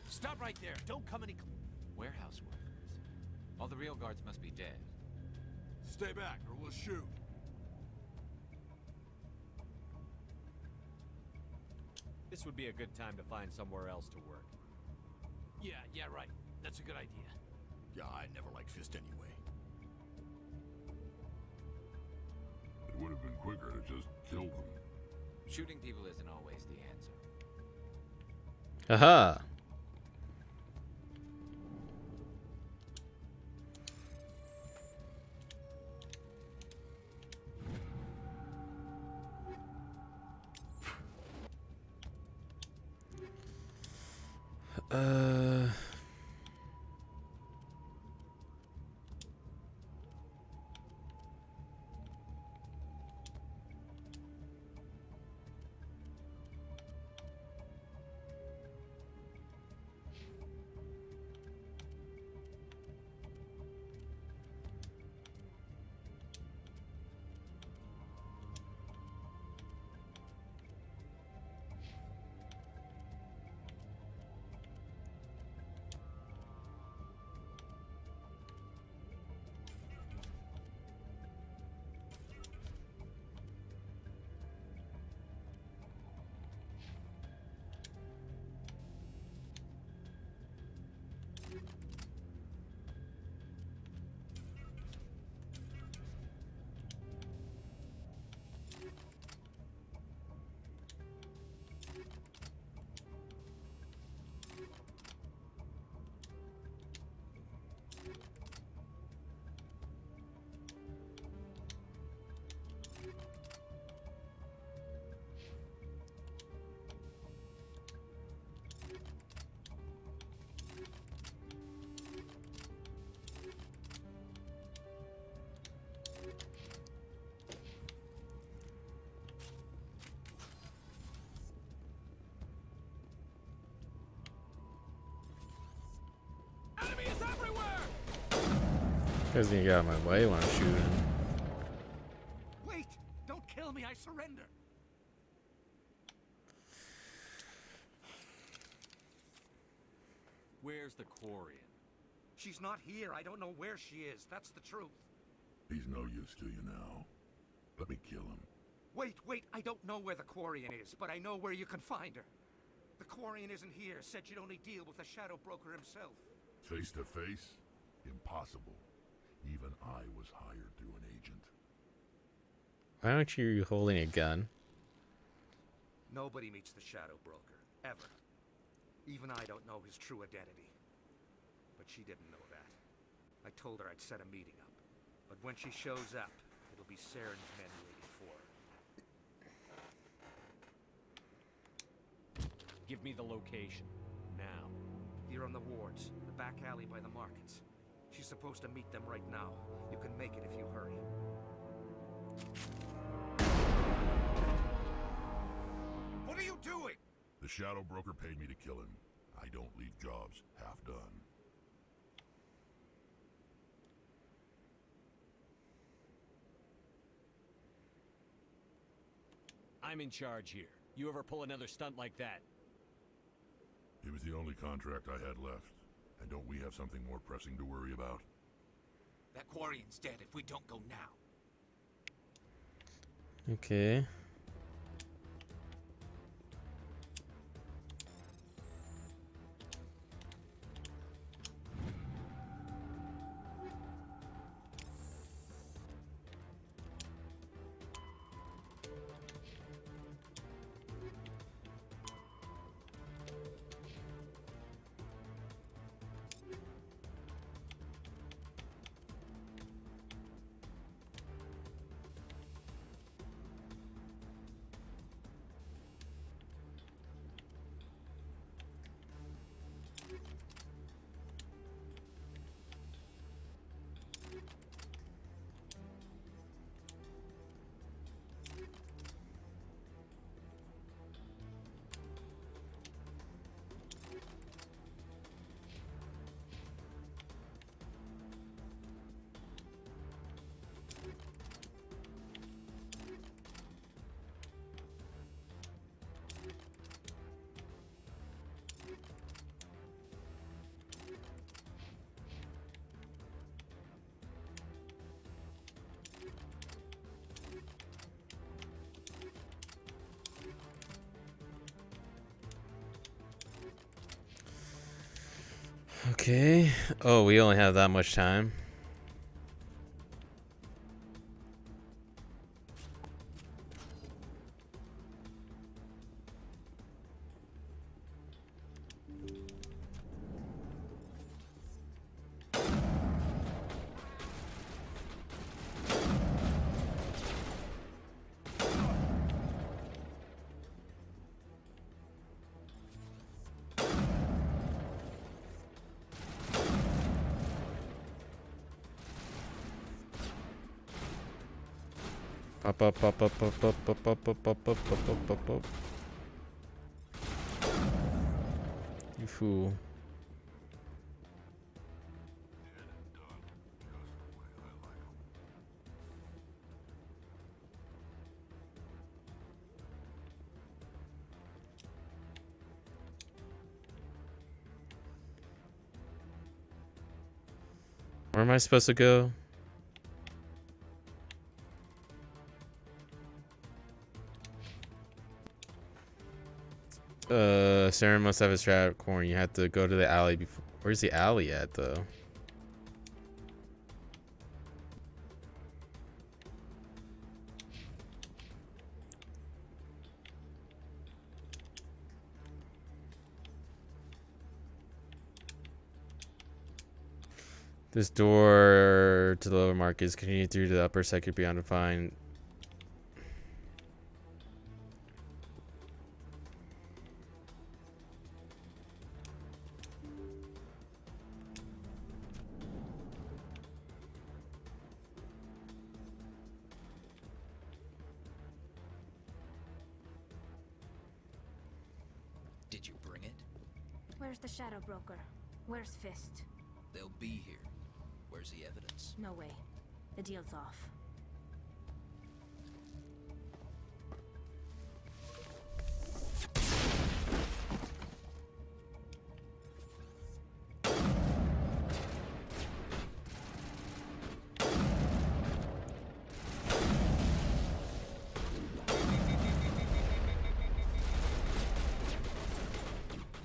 Stop right there. Don't come any warehouse workers. All the real guards must be dead. Stay back, or we'll shoot. This would be a good time to find somewhere else to work. Yeah, right. That's a good idea. Yeah, I never liked Fist anyway. It would have been quicker to just kill them. Shooting people isn't always the answer. Aha! Enemies everywhere! Doesn't get out of my way when I'm shooting. Wait! Don't kill me, I surrender! Where's the Quarian? She's not here. I don't know where she is. That's the truth. He's no use to you now. Let me kill him. Wait. I don't know where the Quarian is, but I know where you can find her. The Quarian isn't here. Said you'd only deal with the Shadow Broker himself. Face to face? Impossible. Even I was hired through an agent. Why aren't you holding a gun? Nobody meets the Shadow Broker, ever. Even I don't know his true identity. But she didn't know that. I told her I'd set a meeting up. But when she shows up, it'll be Saren's men waiting for her. Give me the location. Now. Here on the wards, the back alley by the markets. She's supposed to meet them right now. You can make it if you hurry. What are you doing? The Shadow Broker paid me to kill him. I don't leave jobs half done. I'm in charge here. You ever pull another stunt like that? It was the only contract I had left. And don't we have something more pressing to worry about? That Quarian's dead if we don't go now. Okay. Okay. Oh, we only have that much time. Up. You fool. Where am I supposed to go? Saren must have a trap corn. You have to go to the alley before. Where's the alley at, though? This door to the lower markets continue through to the upper sector beyond defined. Did you bring it? Where's the Shadow Broker? Where's Fist? They'll be here. Where's the evidence? No way. The deal's off.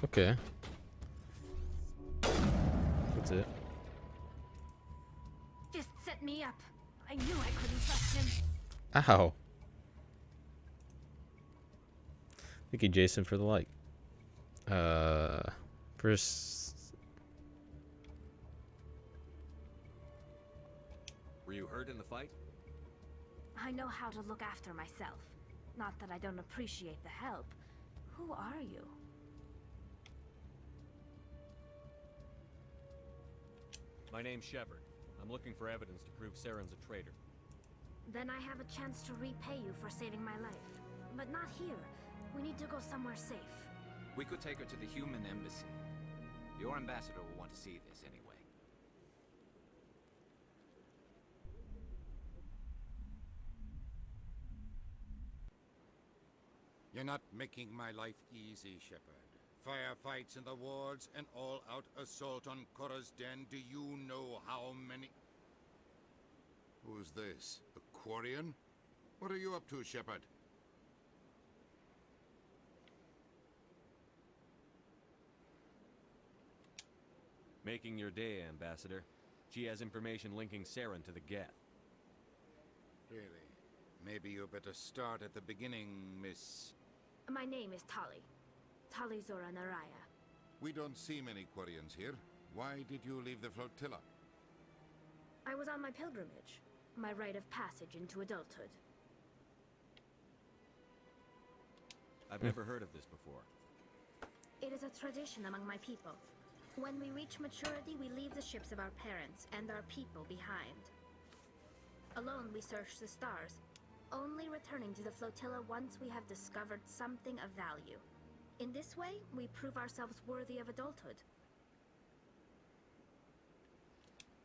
Okay. That's it. Fist set me up. I knew I couldn't trust him. Ow. Thank you, Jason, for the like. First. Were you hurt in the fight? I know how to look after myself. Not that I don't appreciate the help. Who are you? My name's Shepard. I'm looking for evidence to prove Saren's a traitor. Then I have a chance to repay you for saving my life. But not here. We need to go somewhere safe. We could take her to the human embassy. Your ambassador will want to see this anyway. You're not making my life easy, Shepard. Firefights in the wards, an all-out assault on Korra's den. Do you know how many... Who's this? A Quarian? What are you up to, Shepard? Making your day, Ambassador. She has information linking Saren to the Geth. Really? Maybe you better start at the beginning, Miss... My name is Tali. Tali Zora Naraya. We don't see many Quarians here. Why did you leave the flotilla? I was on my pilgrimage. My rite of passage into adulthood. I've never heard of this before. It is a tradition among my people. When we reach maturity, we leave the ships of our parents and our people behind. Alone, we search the stars, only returning to the flotilla once we have discovered something of value. In this way, we prove ourselves worthy of adulthood.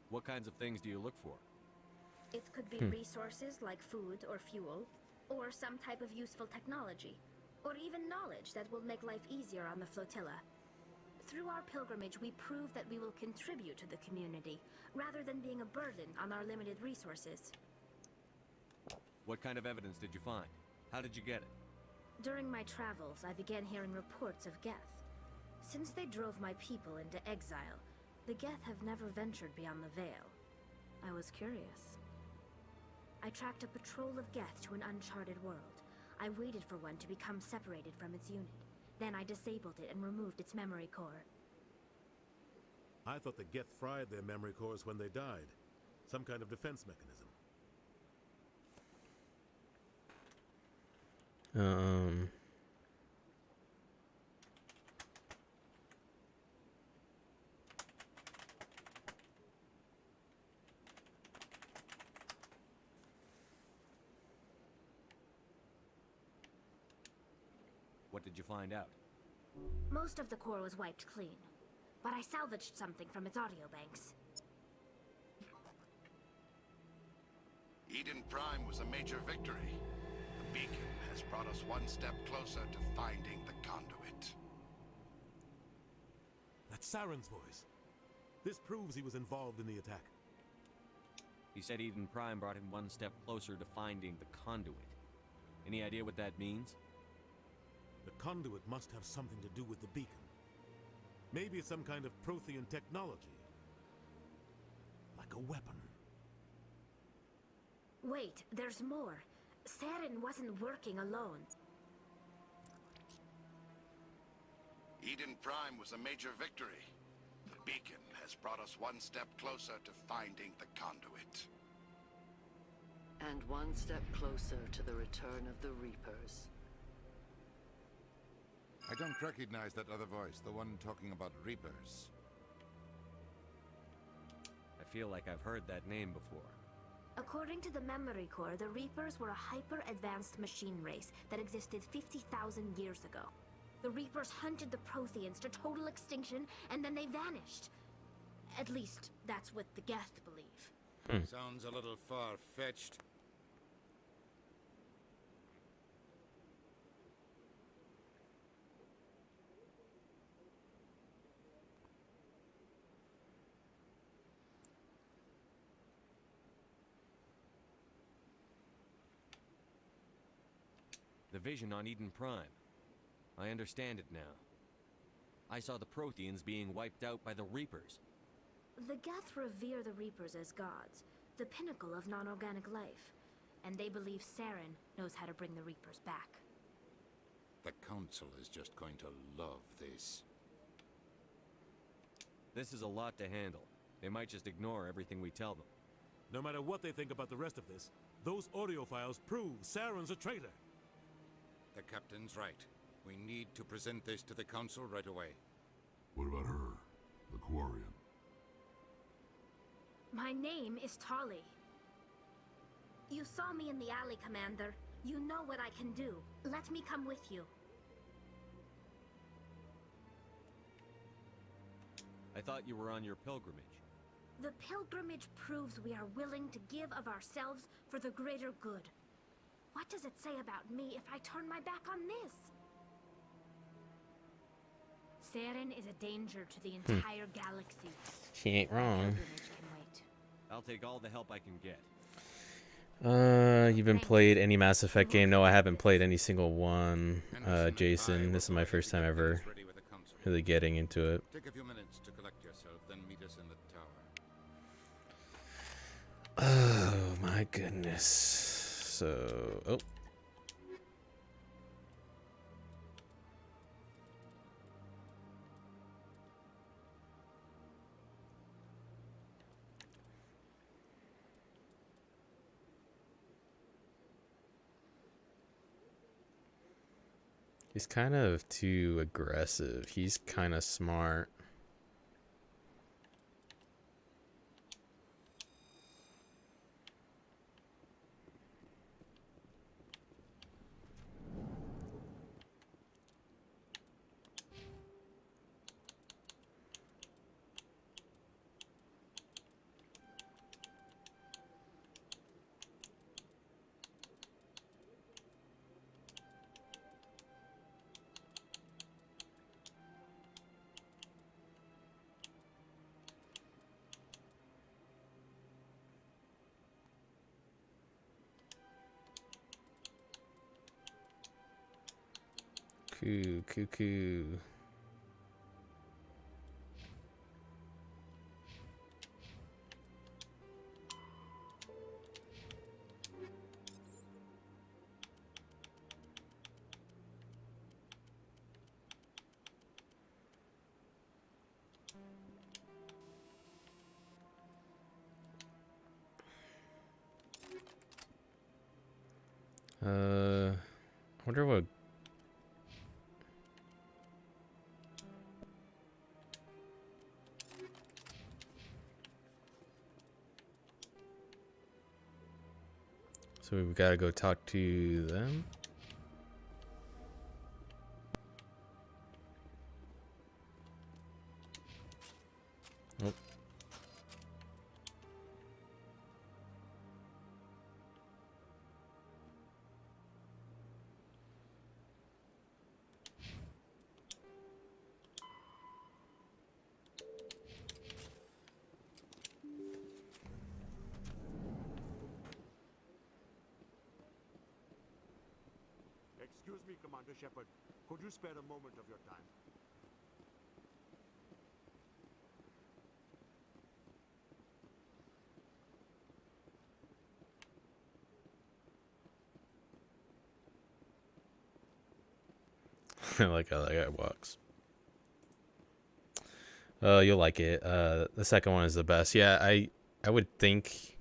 What kinds of things do you look for? It could be resources like food or fuel, or some type of useful technology, or even knowledge that will make life easier on the flotilla. Through our pilgrimage, we prove that we will contribute to the community, rather than being a burden on our limited resources. What kind of evidence did you find? How did you get it? During my travels, I began hearing reports of Geth. Since they drove my people into exile, The Geth have never ventured beyond the Veil. I was curious. I tracked a patrol of Geth to an uncharted world. I waited for one to become separated from its unit. Then I disabled it and removed its memory core. I thought the Geth fried their memory cores when they died. Some kind of defense mechanism. What did you find out? Most of the core was wiped clean, but I salvaged something from its audio banks. Eden Prime was a major victory. The beacon has brought us one step closer to finding the conduit. That's Saren's voice. This proves he was involved in the attack. He said Eden Prime brought him one step closer to finding the conduit. Any idea what that means? The conduit must have something to do with the beacon. Maybe it's some kind of Prothean technology. Like a weapon. Wait, there's more. Saren wasn't working alone. Eden Prime was a major victory. The beacon has brought us one step closer to finding the conduit. And one step closer to the return of the Reapers. I don't recognize that other voice, the one talking about Reapers. I feel like I've heard that name before. According to the memory core, the Reapers were a hyper-advanced machine race that existed 50,000 years ago. The Reapers hunted the Protheans to total extinction, and then they vanished. At least, that's what the Geth believe. Sounds a little far-fetched. The vision on Eden Prime. I understand it now. I saw the Protheans being wiped out by the Reapers. The Geth revere the Reapers as gods, the pinnacle of non-organic life. And they believe Saren knows how to bring the Reapers back. The Council is just going to love this. This is a lot to handle. They might just ignore everything we tell them. No matter what they think about the rest of this, those audio files prove Saren's a traitor. The Captain's right. We need to present this to the Council right away. What about her? The Quarian? My name is Tali. You saw me in the alley, Commander. You know what I can do. Let me come with you. I thought you were on your pilgrimage. The pilgrimage proves we are willing to give of ourselves for the greater good. What does it say about me if I turn my back on this? Saren is a danger to the entire galaxy. She ain't wrong. Pilgrimage can wait. I'll take all the help I can get. You've been played any Mass Effect game? No, I haven't played any single one. Jason, this is my first time ever really getting into it. Take a few minutes to collect yourself, then meet us in the tower. Oh my goodness. So, oh. He's kind of too aggressive. He's kind of smart. Cuckoo. I wonder what. So we've got to go talk to them. Oh. Excuse me, Commander Shepard. Could you spare a moment of your time? I like how that guy walks. You'll like it. The second one is the best. Yeah, I would think.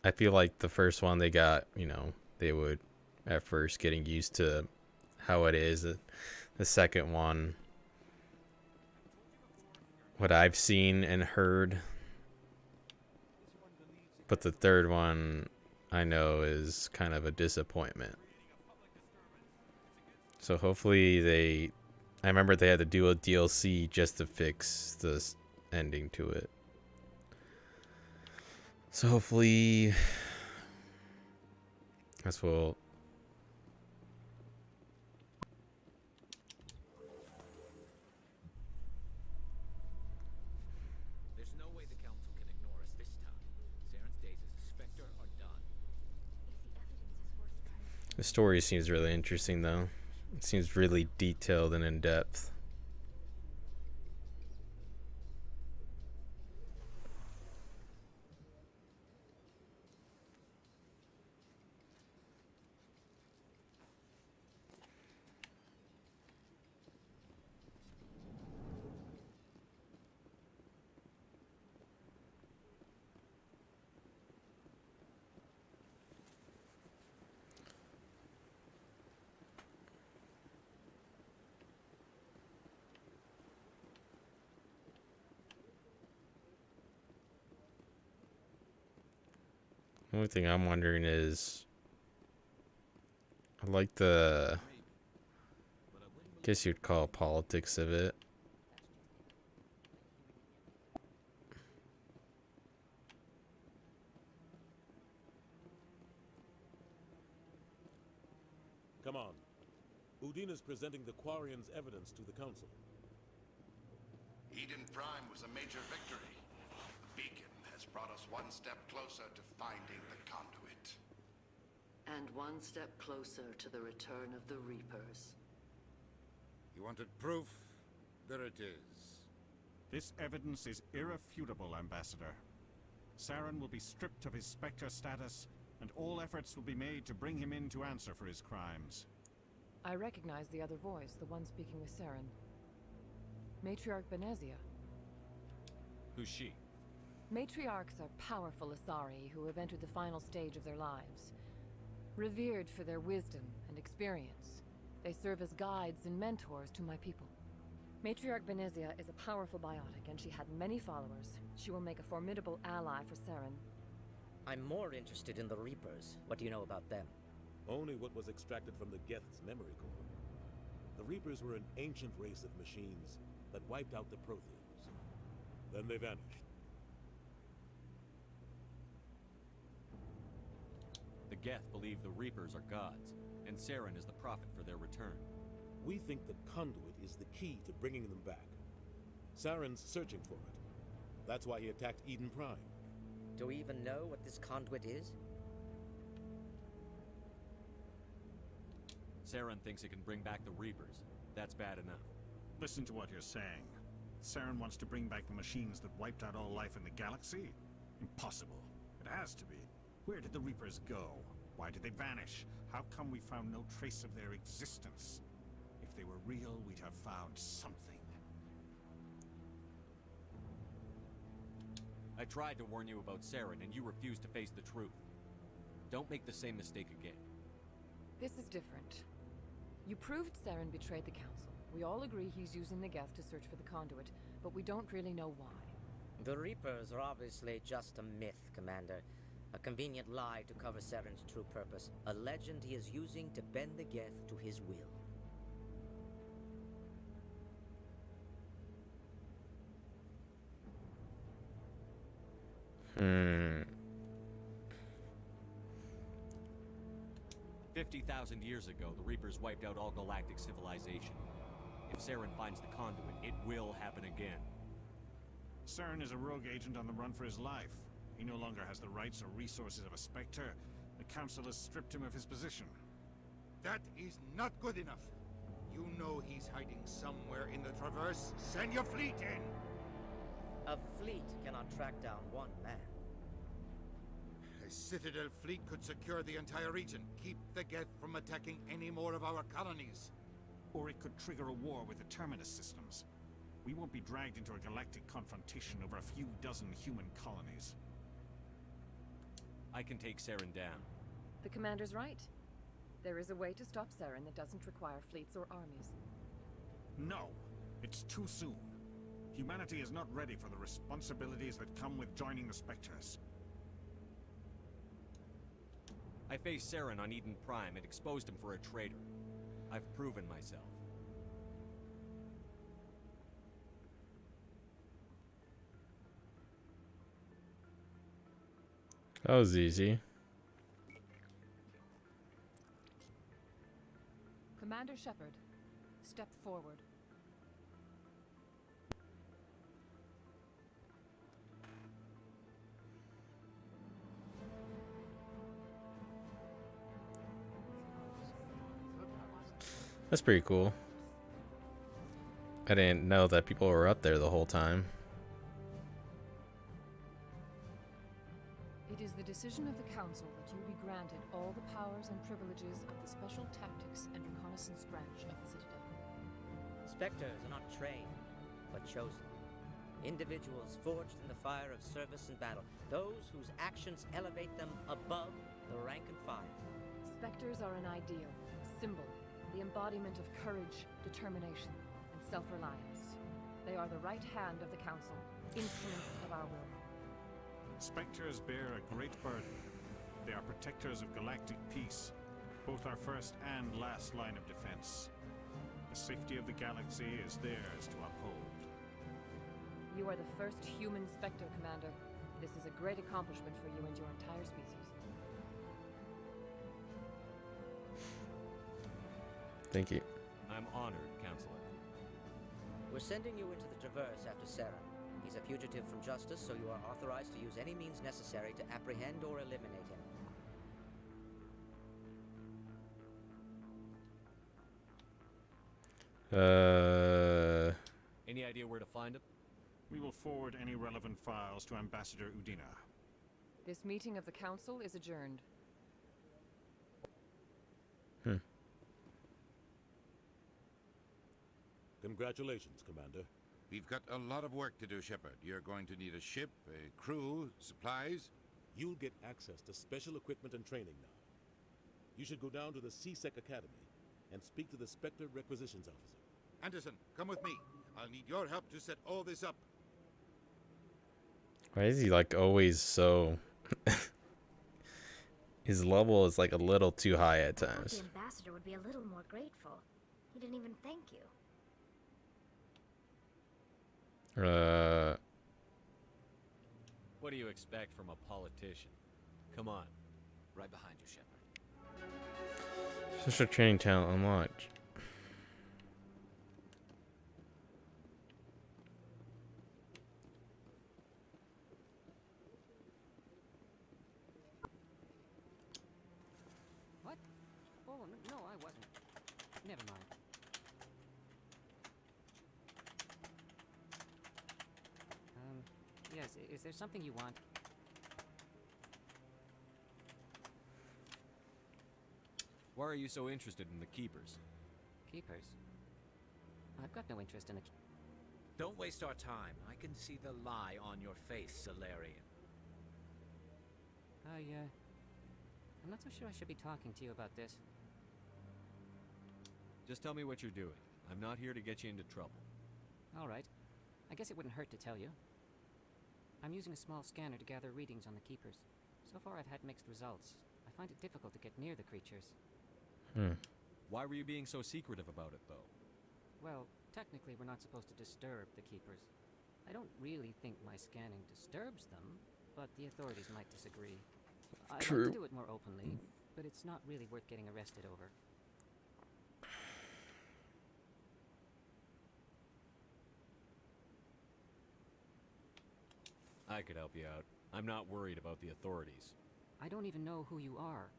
I feel like the first one they got, you know, they would at first getting used to how it is. The second one, what I've seen and heard, but the third one I know is kind of a disappointment. So hopefully they, I remember they had to do a DLC just to fix the ending to it. So hopefully that's what. There's no way the Council can ignore us this time. Saren's days as a Spectre are done. The story seems really interesting though. It seems really detailed and in depth. The only thing I'm wondering is, I like the, I guess you'd call politics of it. Come on. Udine is presenting the Quarian's evidence to the Council. Eden Prime was a major victory. The beacon has brought us one step closer to finding the conduit. And one step closer to the return of the Reapers. You wanted proof? There it is. This evidence is irrefutable, Ambassador. Saren will be stripped of his Spectre status, and all efforts will be made to bring him in to answer for his crimes. I recognize the other voice, the one speaking with Saren. Matriarch Benezia. Who's she? Matriarchs are powerful Asari who have entered the final stage of their lives. Revered for their wisdom and experience, they serve as guides and mentors to my people. Matriarch Benezia is a powerful biotic, and she had many followers. She will make a formidable ally for Saren. I'm more interested in the Reapers. What do you know about them? Only what was extracted from the Geth's memory core. The Reapers were an ancient race of machines that wiped out the Protheans. Then they vanished. The Geth believe the Reapers are gods, and Saren is the prophet for their return. We think the conduit is the key to bringing them back. Saren's searching for it. That's why he attacked Eden Prime. Do we even know what this conduit is? Saren thinks it can bring back the Reapers. That's bad enough. Listen to what you're saying. Saren wants to bring back the machines that wiped out all life in the galaxy? Impossible. It has to be. Where did the Reapers go? Why did they vanish? How come we found no trace of their existence? If they were real, we'd have found something. I tried to warn you about Saren, and you refused to face the truth. Don't make the same mistake again. This is different. You proved Saren betrayed the Council. We all agree he's using the Geth to search for the conduit, but we don't really know why. The Reapers are obviously just a myth, Commander. A convenient lie to cover Saren's true purpose. A legend he is using to bend the Geth to his will. 50,000 years ago, the Reapers wiped out all galactic civilization. If Saren finds the conduit, it will happen again. Saren is a rogue agent on the run for his life. He no longer has the rights or resources of a Spectre. The Council has stripped him of his position. That is not good enough. You know he's hiding somewhere in the Traverse. Send your fleet in! A fleet cannot track down one man. A Citadel fleet could secure the entire region. Keep the Geth from attacking any more of our colonies. Or it could trigger a war with the Terminus systems. We won't be dragged into a galactic confrontation over a few dozen human colonies. I can take Saren down. The Commander's right. There is a way to stop Saren that doesn't require fleets or armies. No! It's too soon. Humanity is not ready for the responsibilities that come with joining the Spectres. I faced Saren on Eden Prime and exposed him for a traitor. I've proven myself. That was easy. Commander Shepard, step forward. That's pretty cool. I didn't know that people were up there the whole time. It is the decision of the Council that you be granted all the powers and privileges of the Special Tactics and Reconnaissance branch of the Citadel. Spectres are not trained, but chosen. Individuals forged in the fire of service and battle. Those whose actions elevate them above the rank and file. Spectres are an ideal, a symbol, the embodiment of courage, determination, and self-reliance. They are the right hand of the Council, instruments of our will. Spectres bear a great burden. They are protectors of galactic peace, both our first and last line of defense. The safety of the galaxy is theirs to uphold. You are the first human Spectre, Commander. This is a great accomplishment for you and your entire species. Thank you. I'm honored, Counselor. We're sending you into the Traverse after Saren. He's a fugitive from justice, so you are authorized to use any means necessary to apprehend or eliminate him. Any idea where to find him? We will forward any relevant files to Ambassador Udina. This meeting of the Council is adjourned. Congratulations, Commander. We've got a lot of work to do, Shepard. You're going to need a ship, a crew, supplies. You'll get access to special equipment and training now. You should go down to the CSEC Academy and speak to the Spectre Requisitions Officer. Anderson, come with me. I'll need your help to set all this up. Why is he like always so... His level is like a little too high at times. The ambassador would be a little more grateful. He didn't even thank you. What do you expect from a politician? Come on. Right behind you, Shepard. Special training talent unlocked. What? Oh, no, I wasn't. Never mind. Yes, is there something you want? Why are you so interested in the Keepers? Keepers? I've got no interest in a... Don't waste our time. I can see the lie on your face, Solarian. I'm not so sure I should be talking to you about this. Just tell me what you're doing. I'm not here to get you into trouble. All right. I guess it wouldn't hurt to tell you. I'm using a small scanner to gather readings on the Keepers. So far I've had mixed results. I find it difficult to get near the creatures. Why were you being so secretive about it, though? Well, technically we're not supposed to disturb the Keepers. I don't really think my scanning disturbs them, but the authorities might disagree. I'd like to do it more openly, but it's not really worth getting arrested over. I could help you out. I'm not worried about the authorities. I don't even know who you are.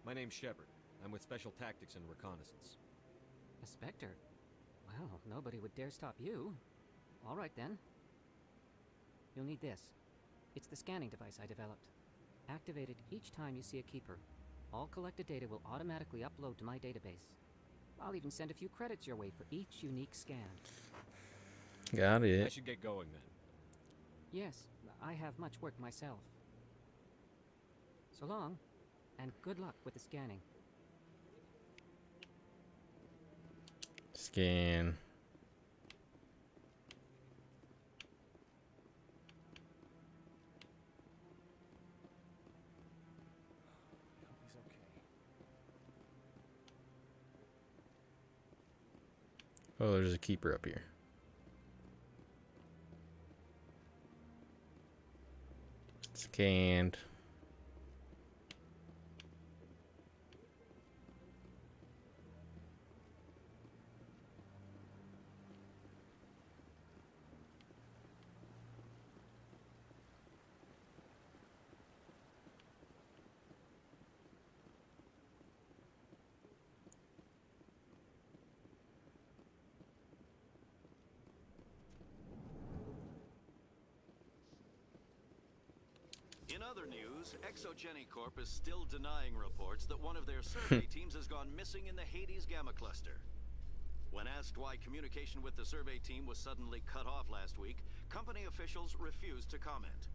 My name's Shepard. I'm with Special Tactics and Reconnaissance. A Spectre? Well, nobody would dare stop you. All right, then. You'll need this. It's the scanning device I developed. Activate it each time you see a Keeper. All collected data will automatically upload to my database. I'll even send a few credits your way for each unique scan. Got it. I should get going then. Yes, I have much work myself. So long, and good luck with the scanning. Scan. Oh, there's a Keeper up here. Scanned. In other news, Exogeny Corp is still denying reports that one of their survey teams has gone missing in the Hades Gamma Cluster. When asked why communication with the survey team was suddenly cut off last week, company officials refused to comment.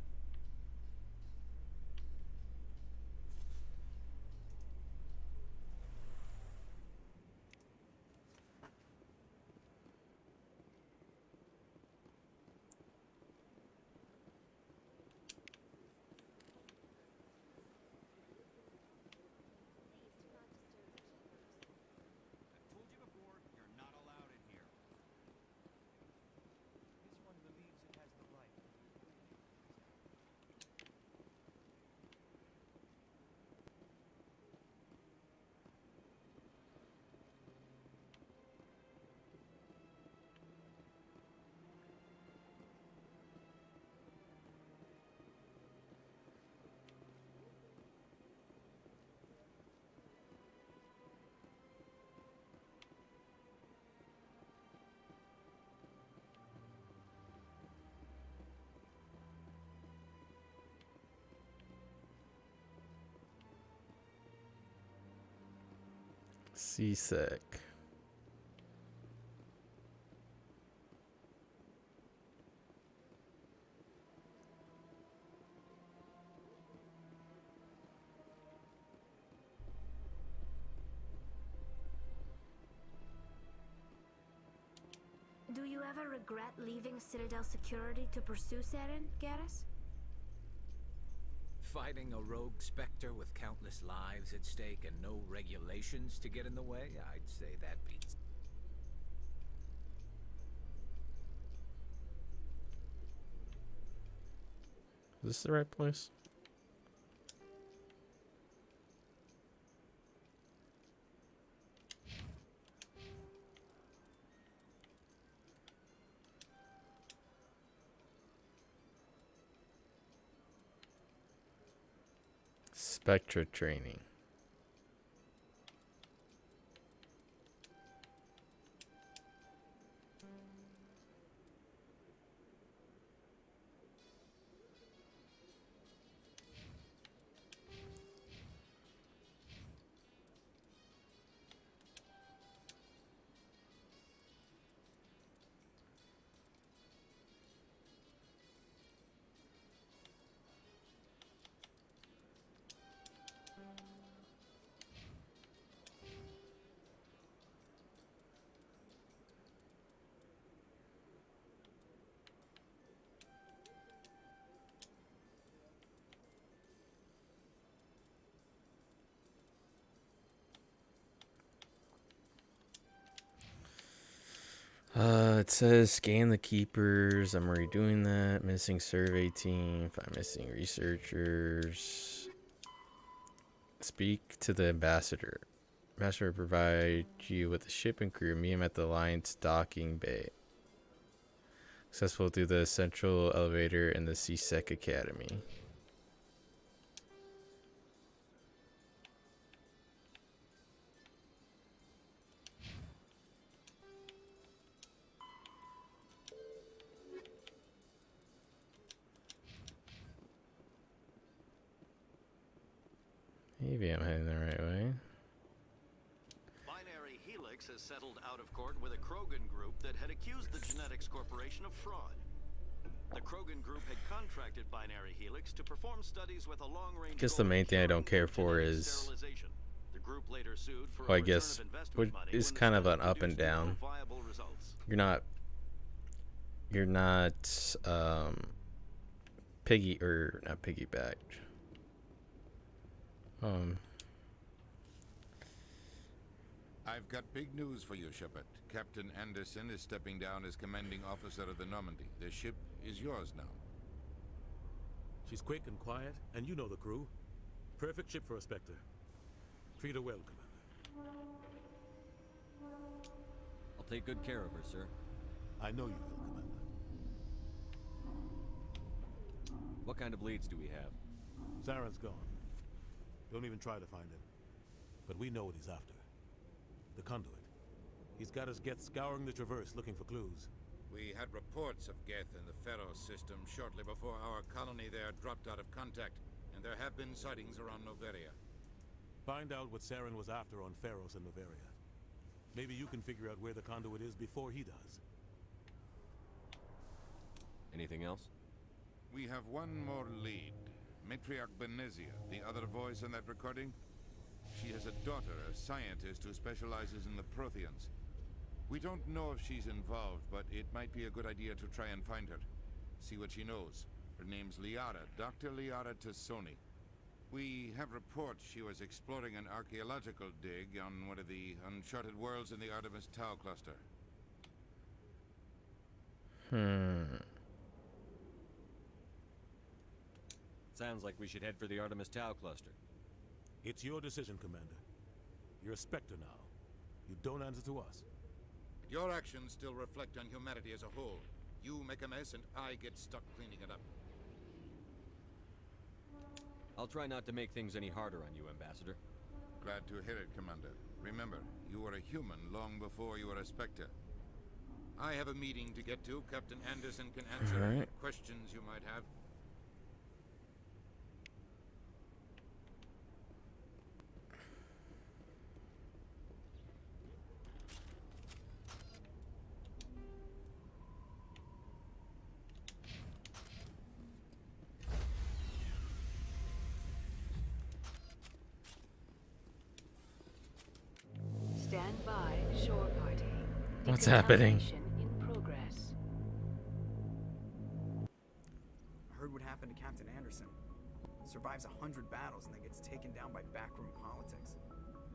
Seasick. Do you ever regret leaving Citadel security to pursue Saren, Garrus? Fighting a rogue Spectre with countless lives at stake and no regulations to get in the way? I'd say that beats. Is this the right place? Spectra training. It says scan the keepers. I'm already doing that. Missing survey team. 5 missing researchers. Speak to the ambassador. Ambassador will provide you with a ship and crew. Meet him at the Alliance docking bay. Successful through the central elevator in the CSEC Academy. Maybe I'm heading the right way. Binary Helix has settled out of court with a Krogan group that had accused the Genetics Corporation of fraud. The Krogan group had contracted Binary Helix to perform studies with a long-range. I guess the main thing I don't care for is, the group later sued for well, I guess it's kind of an up and down. You're not not piggybacked. I've got big news for you, Shepard. Captain Anderson is stepping down as commanding officer of the Normandy. The ship is yours now. She's quick and quiet, and you know the crew. Perfect ship for a Spectre. Treat her well, Commander. I'll take good care of her, sir. I know you will, Commander. What kind of leads do we have? Saren's gone. Don't even try to find him. But we know what he's after. The conduit. He's got his Geth scouring the Traverse looking for clues. We had reports of Geth in the Pharos system shortly before our colony there dropped out of contact, and there have been sightings around Noveria. Find out what Saren was after on Pharos and Noveria. Maybe you can figure out where the conduit is before he does. Anything else? We have one more lead. Matriarch Benezia, the other voice in that recording. She has a daughter, a scientist who specializes in the Protheans. We don't know if she's involved, but it might be a good idea to try and find her. See what she knows. Her name's Liara, Dr. Liara Tassoni. We have reports she was exploring an archaeological dig on one of the uncharted worlds in the Artemis Tau cluster. Sounds like we should head for the Artemis Tau cluster. It's your decision, Commander. You're a Spectre now. You don't answer to us. But your actions still reflect on humanity as a whole. You make a mess and I get stuck cleaning it up. I'll try not to make things any harder on you, Ambassador. Glad to hear it, Commander. Remember, you were a human long before you were a Spectre. I have a meeting to get to. Captain Anderson can answer any questions you might have. Stand by, shore party. What's happening? In progress. I heard what happened to Captain Anderson. Survives 100 battles and then gets taken down by backroom politics.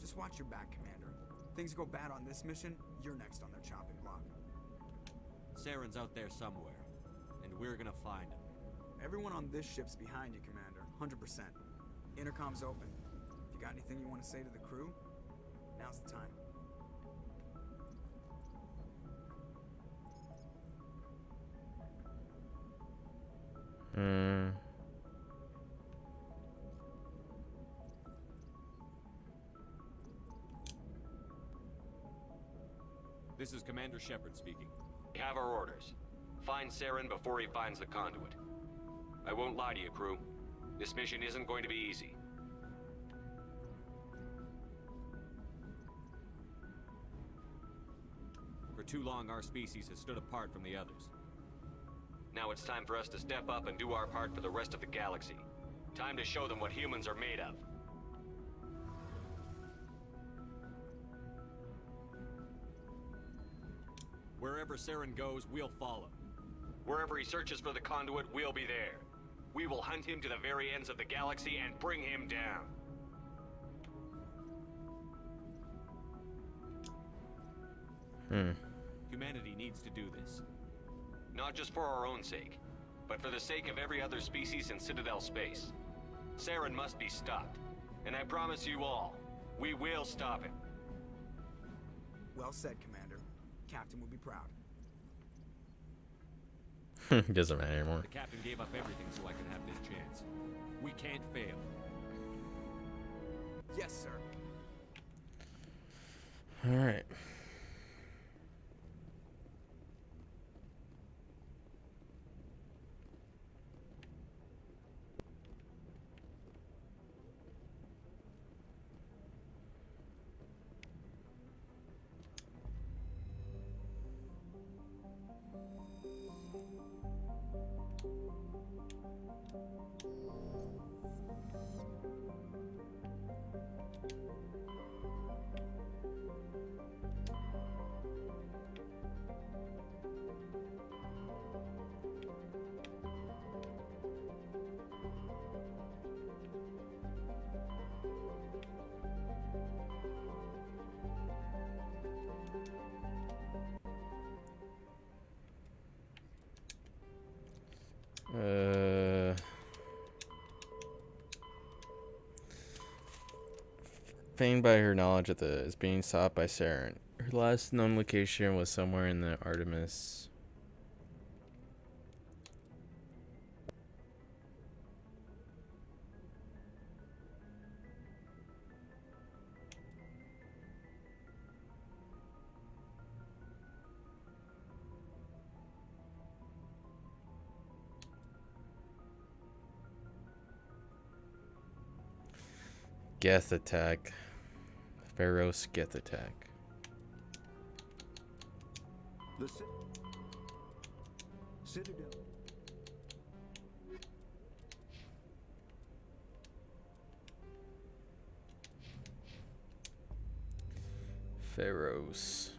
Just watch your back, Commander. Things go bad on this mission, you're next on their chopping block. Saren's out there somewhere, and we're gonna find him. Everyone on this ship's behind you, Commander. 100%. Intercom's open. If you got anything you want to say to the crew, now's the time. This is Commander Shepard speaking. We have our orders. Find Saren before he finds the conduit. I won't lie to you, crew. This mission isn't going to be easy. For too long, our species has stood apart from the others. Now it's time for us to step up and do our part for the rest of the galaxy. Time to show them what humans are made of. Wherever Saren goes, we'll follow. Wherever he searches for the conduit, we'll be there. We will hunt him to the very ends of the galaxy and bring him down. Humanity needs to do this. Not just for our own sake, but for the sake of every other species in Citadel space. Saren must be stopped. And I promise you all, we will stop him. Well said, Commander. Captain would be proud. It doesn't matter anymore. The captain gave up everything so I could have this chance. We can't fail. Yes, sir. All right. Famed by her knowledge of the is being sought by Saren. Her last known location was somewhere in the Artemis. Geth attack. Pharos Geth attack. The Citadel. Pharos.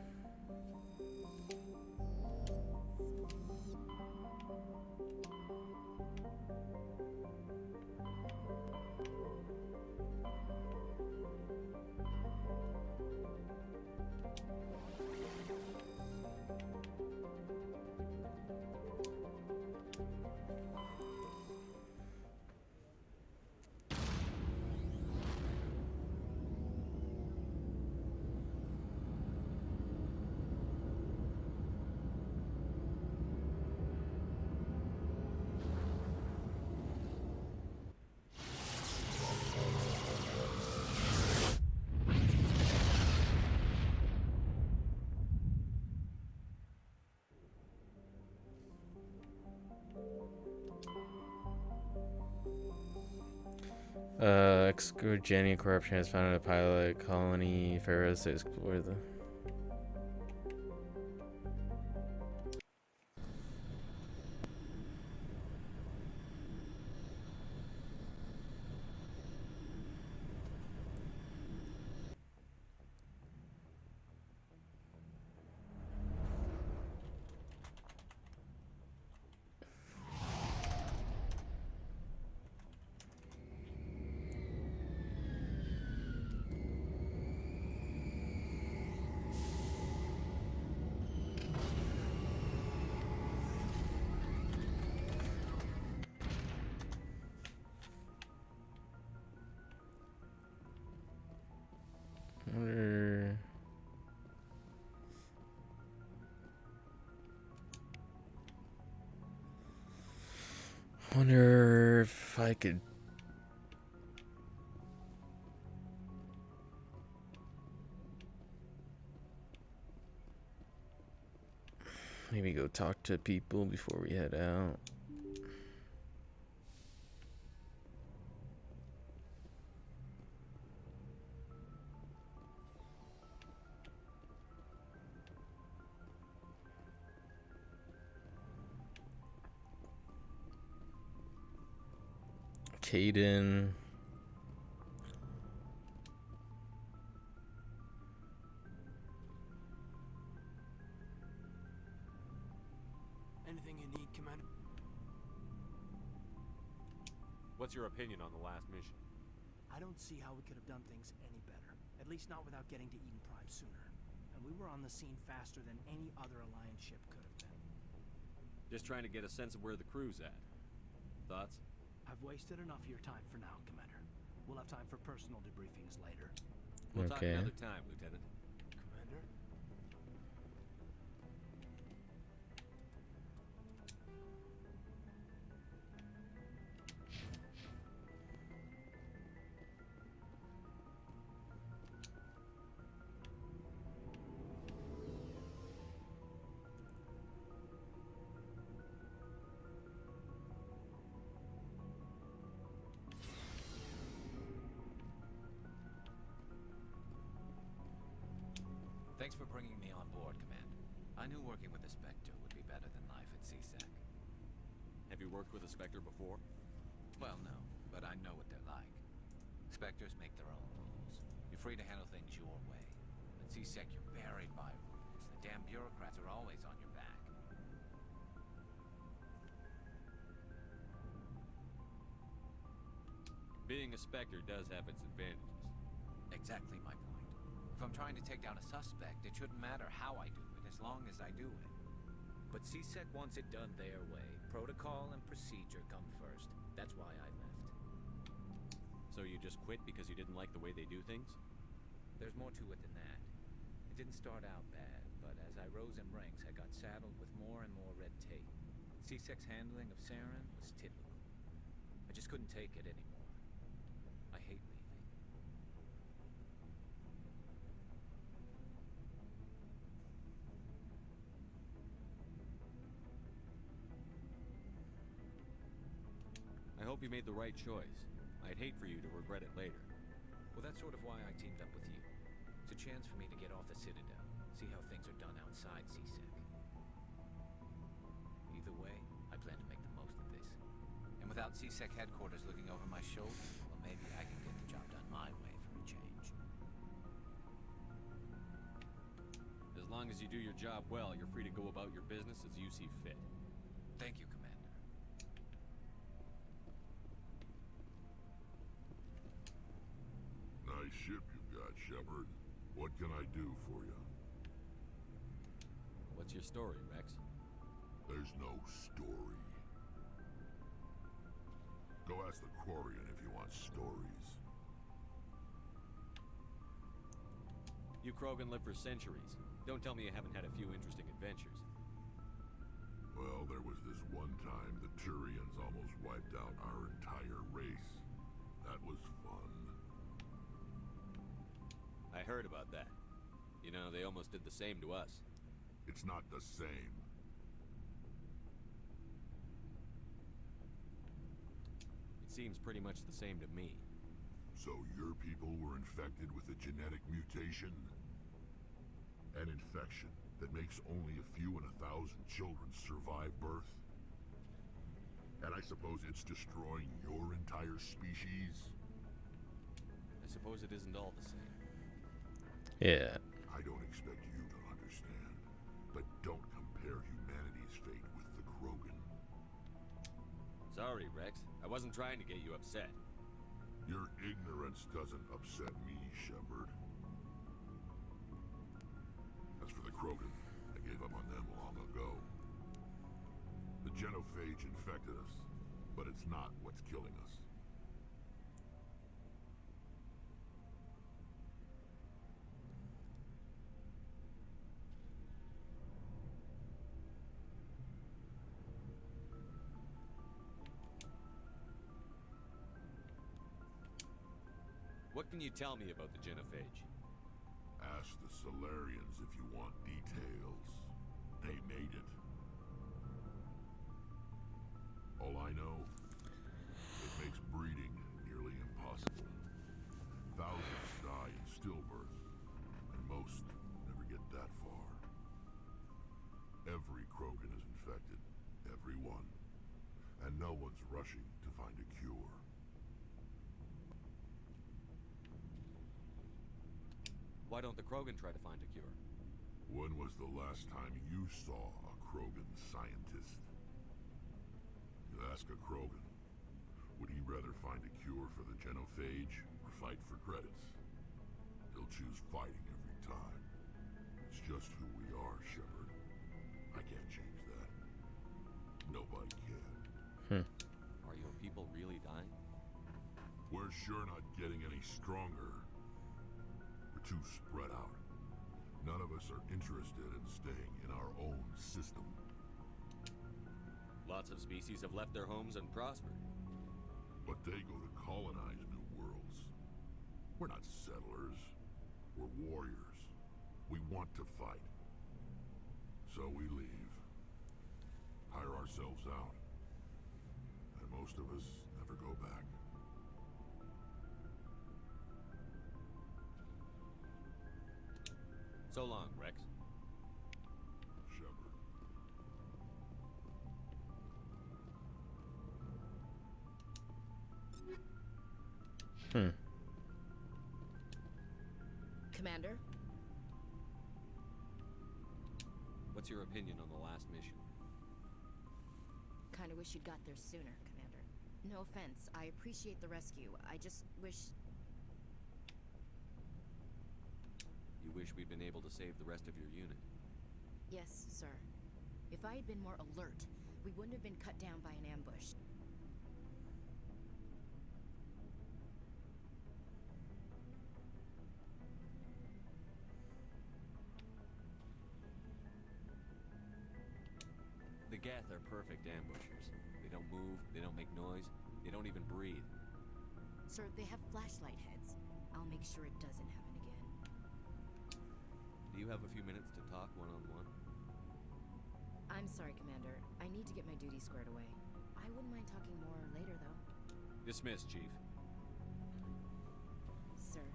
Journey of Corruption has founded a pilot colony, Pharos, to explore the... Wonder if I could maybe go talk to people before we head out. Caden. Anything you need, Commander? What's your opinion on the last mission? I don't see how we could have done things any better. At least not without getting to Eden Prime sooner. and we were on the scene faster than any other Alliance ship could have been. Just trying to get a sense of where the crew's at. Thoughts? I've wasted enough of your time for now, Commander. We'll have time for personal debriefings later. We'll talk another time, Lieutenant. Commander? Thanks for bringing me on board, Commander. I knew working with the Spectre would be better than life at CSEC. Have you worked with a Spectre before? Well, no, but I know what they're like. Spectres make their own rules. You're free to handle things your way. At CSEC, you're buried by rules. The damn bureaucrats are always on your back. Being a Spectre does have its advantages. Exactly my point. If I'm trying to take down a suspect, it shouldn't matter how I do it, as long as I do it. But CSEC wants it done their way. Protocol and procedure come first. That's why I left. So you just quit because you didn't like the way they do things? There's more to it than that. It didn't start out bad, but as I rose in ranks, I got saddled with more and more red tape. CSEC's handling of Saren was typical. I just couldn't take it anymore. I hate leaving. I hope you made the right choice. I'd hate for you to regret it later. Well, that's sort of why I teamed up with you. It's a chance for me to get off the Citadel, see how things are done outside CSEC. Either way, I plan to make the most of this. And without CSEC headquarters looking over my shoulder, well, maybe I can get the job done my way for a change. As long as you do your job well, you're free to go about your business as you see fit. Thank you, Commander. Nice ship you've got, Shepard. What can I do for you? What's your story, Rex? There's no story. Go ask the Quarian if you want stories. You Krogan live for centuries. Don't tell me you haven't had a few interesting adventures. Well, there was this one time the Turians almost wiped out our entire race. That was fun. I heard about that. You know, they almost did the same to us. It's not the same. It seems pretty much the same to me. So your people were infected with a genetic mutation? An infection that makes only a few in 1,000 children survive birth? And I suppose it's destroying your entire species? I suppose it isn't all the same. Yeah. I don't expect you to understand, but don't compare humanity's fate with the Krogan. Sorry, Rex. I wasn't trying to get you upset. Your ignorance doesn't upset me, Shepard. As for the Krogan, I gave up on them long ago. The genophage infected us, but it's not what's killing us. What can you tell me about the genophage? Ask the Solarians if you want details. They made it. All I know, it makes breeding nearly impossible. Thousands die in stillbirth, and most never get that far. Every Krogan is infected, every one. And no one's rushing to find a cure. Why don't the Krogan try to find a cure? When was the last time you saw a Krogan scientist? You ask a Krogan, would he rather find a cure for the genophage or fight for credits? He'll choose fighting every time. It's just who we are, Shepard. I can't change that. Nobody can. Are your people really dying? We're sure not getting any stronger. We're too spread out. None of us are interested in staying in our own system. Lots of species have left their homes and prospered. But they go to colonize new worlds. We're not settlers. We're warriors. We want to fight. So we leave. Hire ourselves out. And most of us never go back. So long, Rex. Shepard. Commander? What's your opinion on the last mission? Kinda wish you'd got there sooner, Commander. No offense, I appreciate the rescue. I just wish... You wish we'd been able to save the rest of your unit? Yes, sir. If I had been more alert, we wouldn't have been cut down by an ambush. The Geth are perfect ambushers. They don't move, they don't make noise, they don't even breathe. Sir, they have flashlight heads. I'll make sure it doesn't happen again. Do you have a few minutes to talk one-on-one? I'm sorry, Commander. I need to get my duties squared away. I wouldn't mind talking more later, though. Dismissed, Chief. Sir.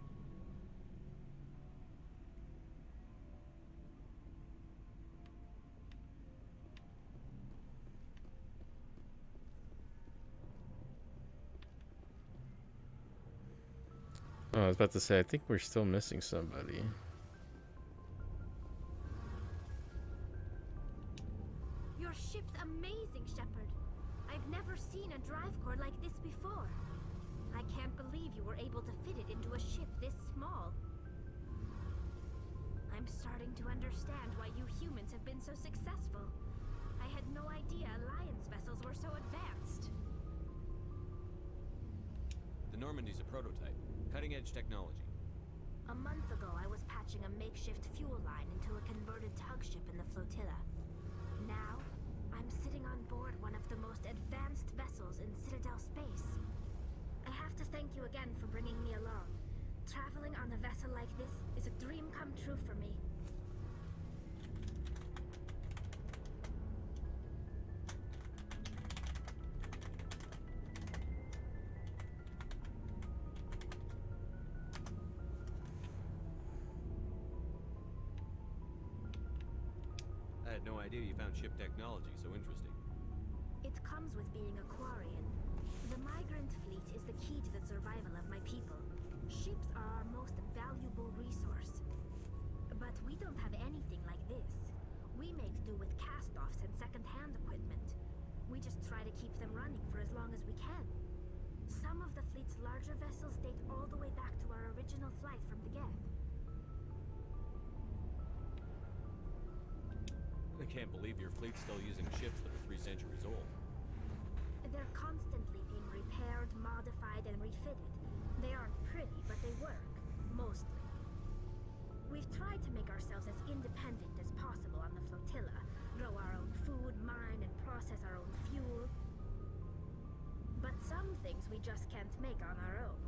Oh, I was about to say, I think we're still missing somebody. Your ship's amazing, Shepard. I've never seen a drive core like this before. I can't believe you were able to fit it into a ship this small. I'm starting to understand why you humans have been so successful. I had no idea Alliance vessels were so advanced. The Normandy's a prototype. Cutting-edge technology. A month ago, I was patching a makeshift fuel line into a converted tug ship in the flotilla. Now, I'm sitting on board one of the most advanced vessels in Citadel space. I have to thank you again for bringing me along. Traveling on a vessel like this is a dream come true for me. I had no idea you found ship technology so interesting. It comes with being a Quarian. The migrant fleet is the key to the survival of my people. Ships are our most valuable resource. But we don't have anything like this. We make do with cast-offs and second-hand equipment. We just try to keep them running for as long as we can. Some of the fleet's larger vessels date all the way back to our original flight from the Geth. I can't believe your fleet's still using ships that are 3 centuries old. They're constantly being repaired, modified, and refitted. They aren't pretty, but they work. Mostly. We've tried to make ourselves as independent as possible on the flotilla. Grow our own food, mine, and process our own fuel. But some things we just can't make on our own.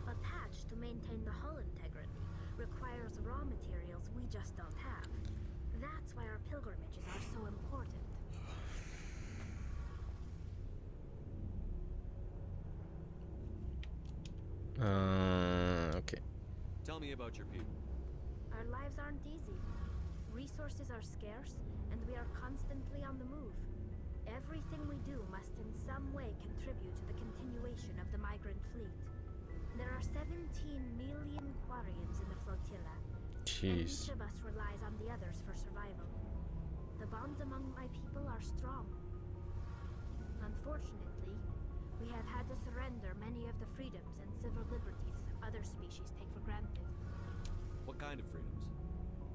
A patch to maintain the hull integrity requires raw materials we just don't have. That's why our pilgrimages are so important. Okay. Tell me about your people. Our lives aren't easy. Resources are scarce, and we are constantly on the move. Everything we do must in some way contribute to the continuation of the migrant fleet. There are 17 million Quarians in the flotilla. And each of us relies on the others for survival. The bonds among my people are strong. Unfortunately, we have had to surrender many of the freedoms and civil liberties other species take for granted. What kind of freedoms?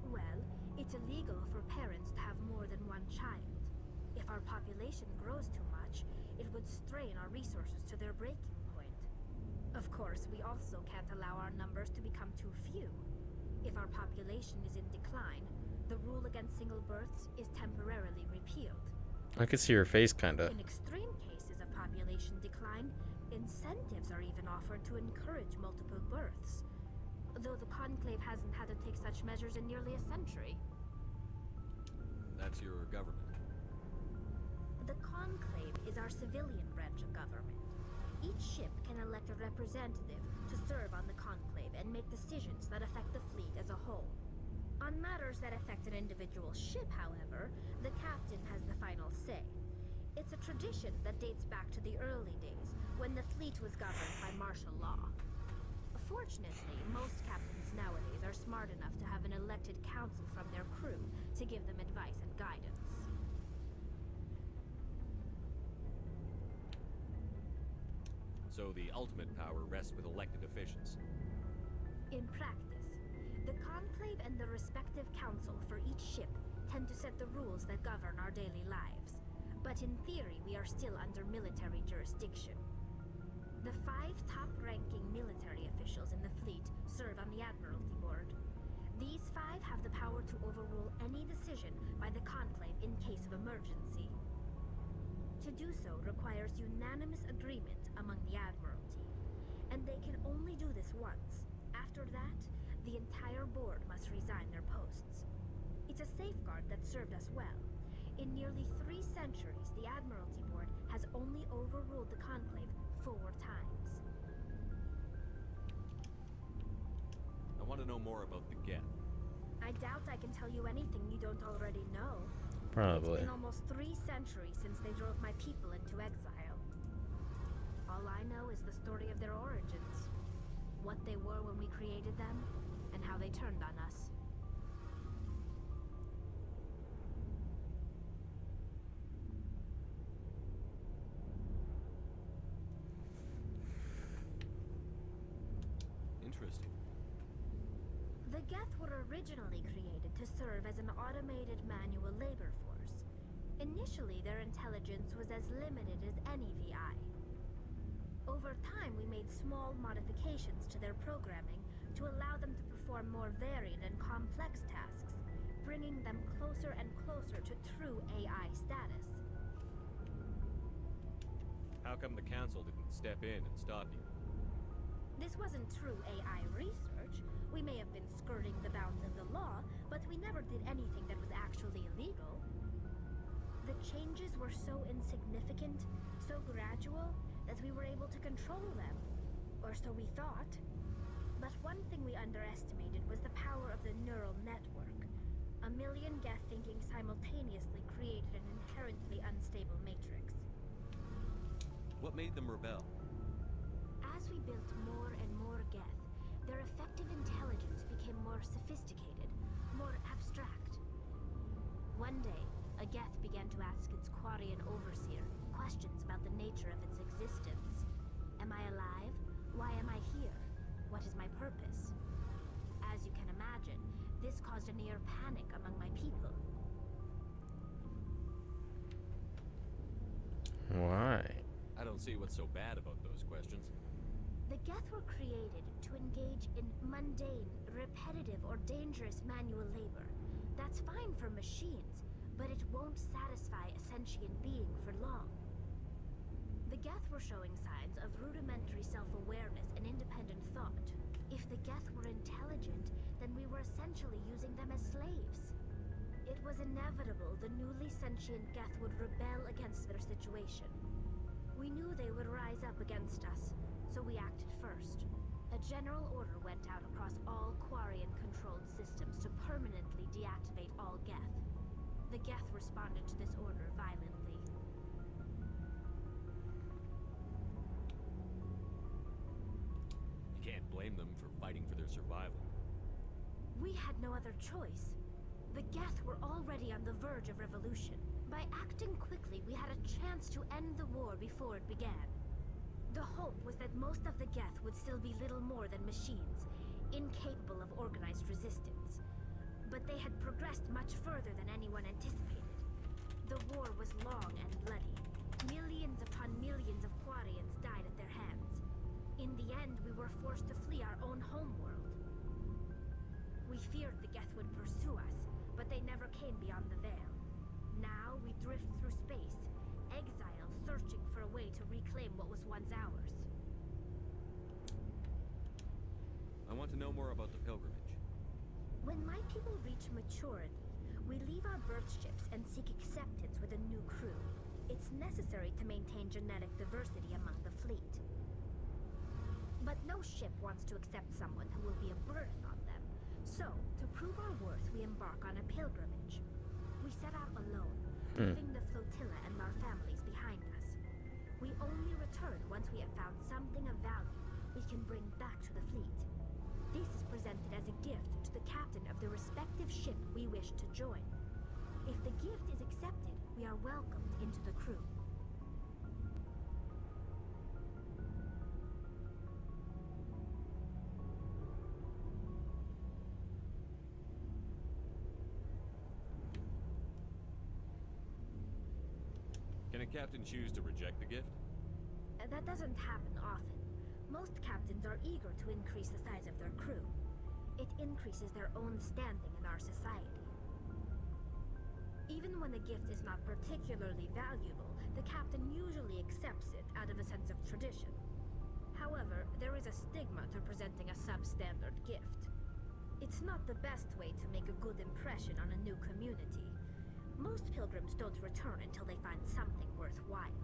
Well, It's illegal for parents to have more than one child. If our population grows too much, it would strain our resources to their breaking point. Of course, we also can't allow our numbers to become too few. If our population is in decline, the rule against single births is temporarily repealed. I can see your face, kinda. In extreme cases of population decline, incentives are even offered to encourage multiple births. Though the Conclave hasn't had to take such measures in nearly a century. That's your government. The Conclave is our civilian branch of government. Each ship can elect a representative to serve on the Conclave and make decisions that affect the fleet as a whole. On matters that affect an individual ship, however, the captain has the final say. It's a tradition that dates back to the early days, when the fleet was governed by martial law. Fortunately, most captains nowadays are smart enough to have an elected council from their crew to give them advice and guidance. So the ultimate power rests with elected officials. In practice, the Conclave and the respective council for each ship tend to set the rules that govern our daily lives. But in theory, we are still under military jurisdiction. The 5 top-ranking military officials in the fleet serve on the Admiralty Board. These 5 have the power to overrule any decision by the Conclave in case of emergency. To do so requires unanimous agreement among the Admiralty, and they can only do this once. After that, the entire board must resign their posts. It's a safeguard that served us well. In nearly 3 centuries, the Admiralty Board has only overruled the Conclave 4 times. I want to know more about the Geth. I doubt I can tell you anything you don't already know. Probably. It's been almost 3 centuries since they drove my people into exile. All I know is the story of their origins. What they were when we created them, and how they turned on us. Interesting. The Geth were originally created to serve as an automated manual labor force. Initially, their intelligence was as limited as any VI. Over time, we made small modifications to their programming to allow them to perform more varied and complex tasks, bringing them closer and closer to true AI status. How come the Council didn't step in and stop you? This wasn't true AI research. We may have been skirting the bounds of the law, but we never did anything that was actually illegal. The changes were so insignificant, so gradual, that we were able to control them. Or so we thought. But one thing we underestimated was the power of the neural network. A million Geth thinking simultaneously created an inherently unstable matrix. What made them rebel? As we built more and more Geth, their effective intelligence became more sophisticated, more abstract. One day, a Geth began to ask its Quarian overseer questions about the nature of its existence. Am I alive? Why am I here? What is my purpose? As you can imagine, this caused a near panic among my people. Why? I don't see what's so bad about those questions. The Geth were created to engage in mundane, repetitive, or dangerous manual labor. That's fine for machines, but it won't satisfy a sentient being for long. The Geth were showing signs of rudimentary self-awareness and independent thought. If the Geth were intelligent, then we were essentially using them as slaves. It was inevitable the newly sentient Geth would rebel against their situation. We knew they would rise up against us, so we acted first. A general order went out across all Quarian-controlled systems to permanently deactivate all Geth. The Geth responded to this order violently. You can't blame them for fighting for their survival. We had no other choice. The Geth were already on the verge of revolution. By acting quickly, we had a chance to end the war before it began. The hope was that most of the Geth would still be little more than machines, incapable of organized resistance. but they had progressed much further than anyone anticipated. The war was long and bloody. Millions upon millions of Quarians died at their hands. In the end, we were forced to flee our own homeworld. We feared the Geth would pursue us, but they never came beyond the Veil. Now we drift through space, exile, searching for a way to reclaim what was once ours. I want to know more about the pilgrimage. When my people reach maturity, we leave our birth ships and seek acceptance with a new crew. It's necessary to maintain genetic diversity among the fleet. But no ship wants to accept someone who will be a burden on them. So, to prove our worth, we embark on a pilgrimage. We set out alone, leaving the flotilla and our families behind us. We only return once we have found something of value we can bring back to the fleet. This is presented as a gift to the captain of the respective ship we wish to join. If the gift is accepted, we are welcomed into the crew. Can a captain choose to reject the gift? That doesn't happen often. Most captains are eager to increase the size of their crew. It increases their own standing in our society. Even when the gift is not particularly valuable, the captain usually accepts it out of a sense of tradition. However, there is a stigma to presenting a substandard gift. It's not the best way to make a good impression on a new community. Most pilgrims don't return until they find something worthwhile.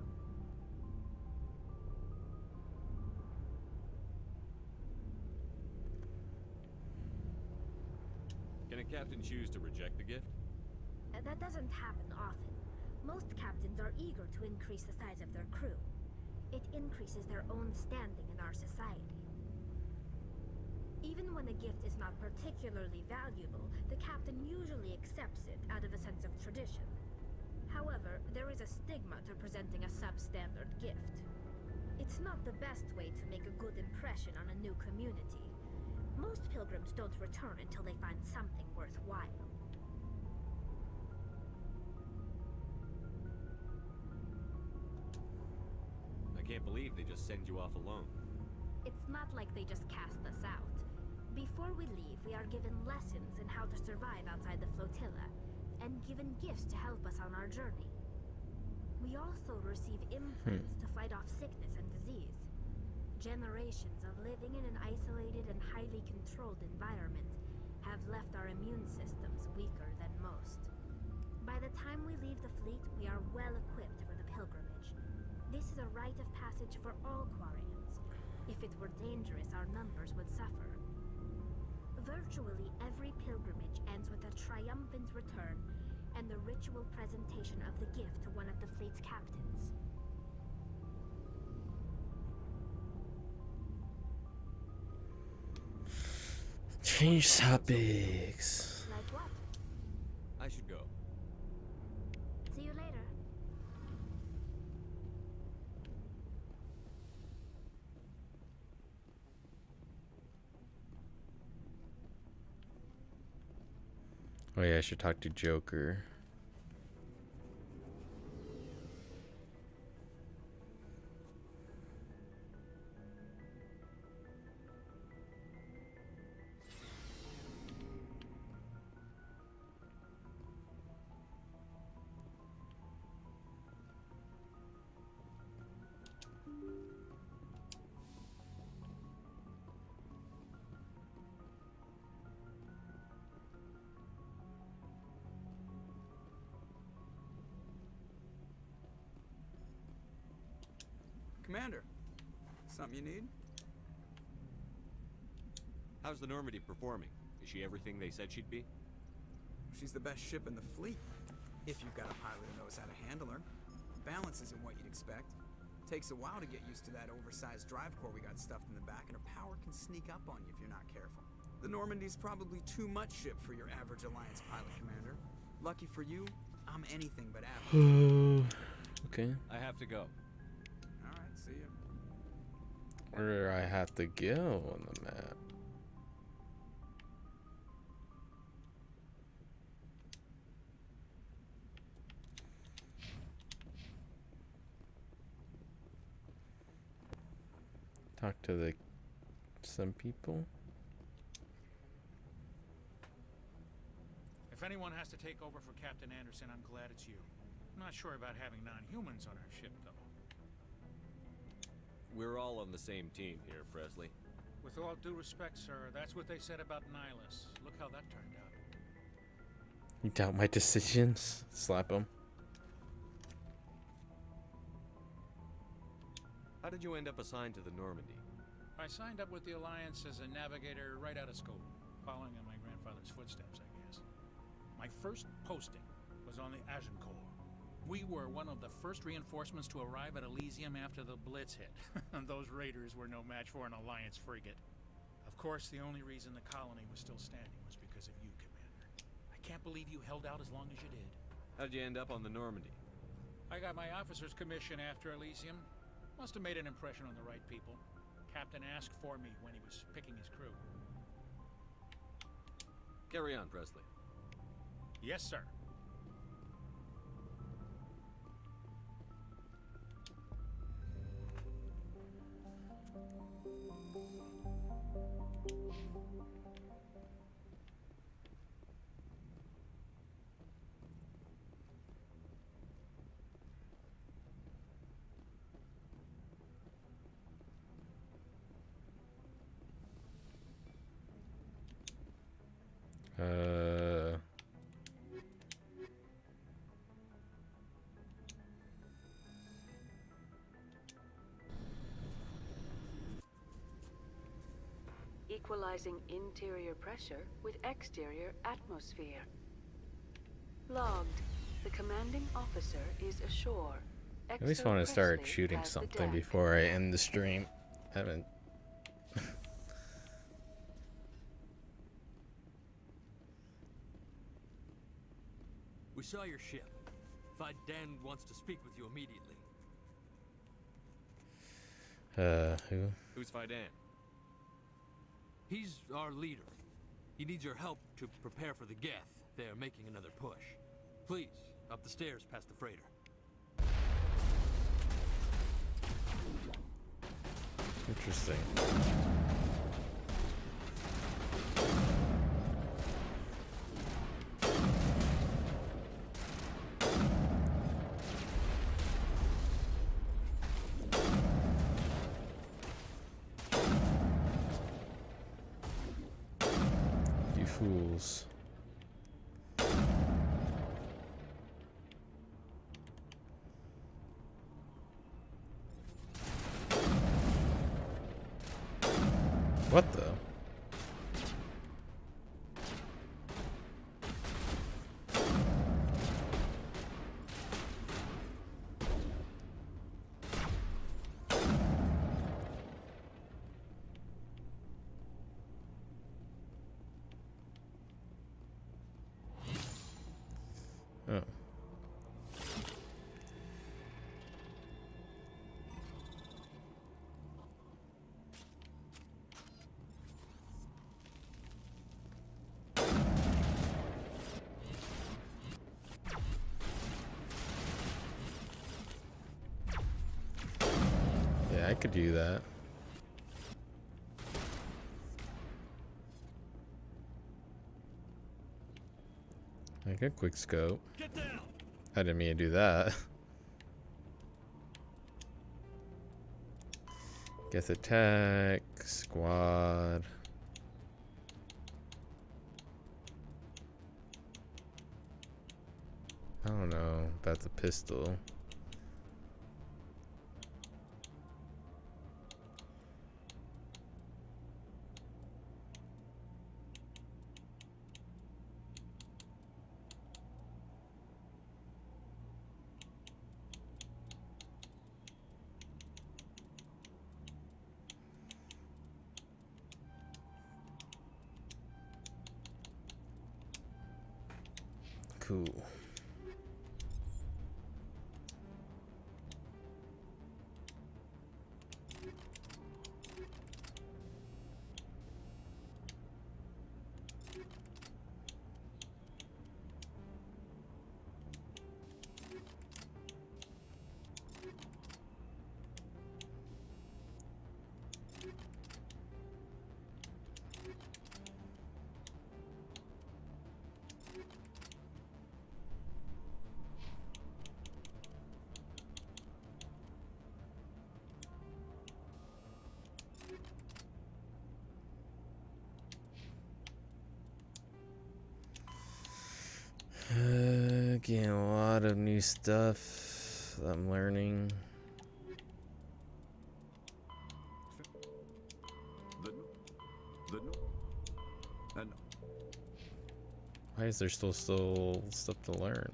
Can a captain choose to reject the gift? That doesn't happen often. Most captains are eager to increase the size of their crew. It increases their own standing in our society. Even when the gift is not particularly valuable, the captain usually accepts it out of a sense of tradition. However, there is a stigma to presenting a substandard gift. It's not the best way to make a good impression on a new community. Most pilgrims don't return until they find something worthwhile. I can't believe they just send you off alone. It's not like they just cast us out. Before we leave, we are given lessons in how to survive outside the flotilla, and given gifts to help us on our journey. We also receive implants to fight off sickness and disease. Generations of living in an isolated and highly controlled environment have left our immune systems weaker than most. By the time we leave the fleet, we are well equipped for the pilgrimage. This is a rite of passage for all Quarians. If it were dangerous, our numbers would suffer. Virtually every pilgrimage ends with a triumphant return and the ritual presentation of the gift to one of the fleet's captains. Change topics. Like what? I should go. See you later. Oh yeah, I should talk to Joker. Commander, something you need? How's the Normandy performing? Is she everything they said she'd be? She's the best ship in the fleet, if you've got a pilot who knows how to handle her. Balance isn't what you'd expect. Takes a while to get used to that oversized drive core we got stuffed in the back, and her power can sneak up on you if you're not careful. The Normandy's probably too much ship for your average Alliance pilot, Commander. Lucky for you, I'm anything but average. Okay. I have to go. Alright, see ya. Where do I have to go on the map? to some people. If anyone has to take over for Captain Anderson, I'm glad it's you. I'm not sure about having non-humans on our ship, though. We're all on the same team here, Presley. With all due respect, sir, that's what they said about Nihilus. Look how that turned out. You doubt my decisions? Slap him. How did you end up assigned to the Normandy? I signed up with the Alliance as a navigator right out of school, following in my grandfather's footsteps, I guess. My first posting was on the Agincourt. We were one of the first reinforcements to arrive at Elysium after the Blitz hit. Those raiders were no match for an Alliance frigate. Of course, the only reason the colony was still standing was because of you, Commander. I can't believe you held out as long as you did. How'd you end up on the Normandy? I got my officer's commission after Elysium. Must have made an impression on the right people. Captain asked for me when he was picking his crew. Carry on, Presley. Yes, sir. Equalizing interior pressure with exterior atmosphere. Logged. The commanding officer is ashore. I at least want to start shooting something before I end the stream. I haven't. We saw your ship. Dan wants to speak with you immediately. Who? Who's Fidan? He's our leader. He needs your help to prepare for the Geth. They're making another push. Please, up the stairs past the freighter. Interesting. You fools. What the? Oh. Yeah, I could do that. I could quick scope. Get down. I didn't mean to do that. Guess attack, squad. I don't know about the pistol. Cool. Getting a lot of new stuff that I'm learning. Why is there still stuff to learn?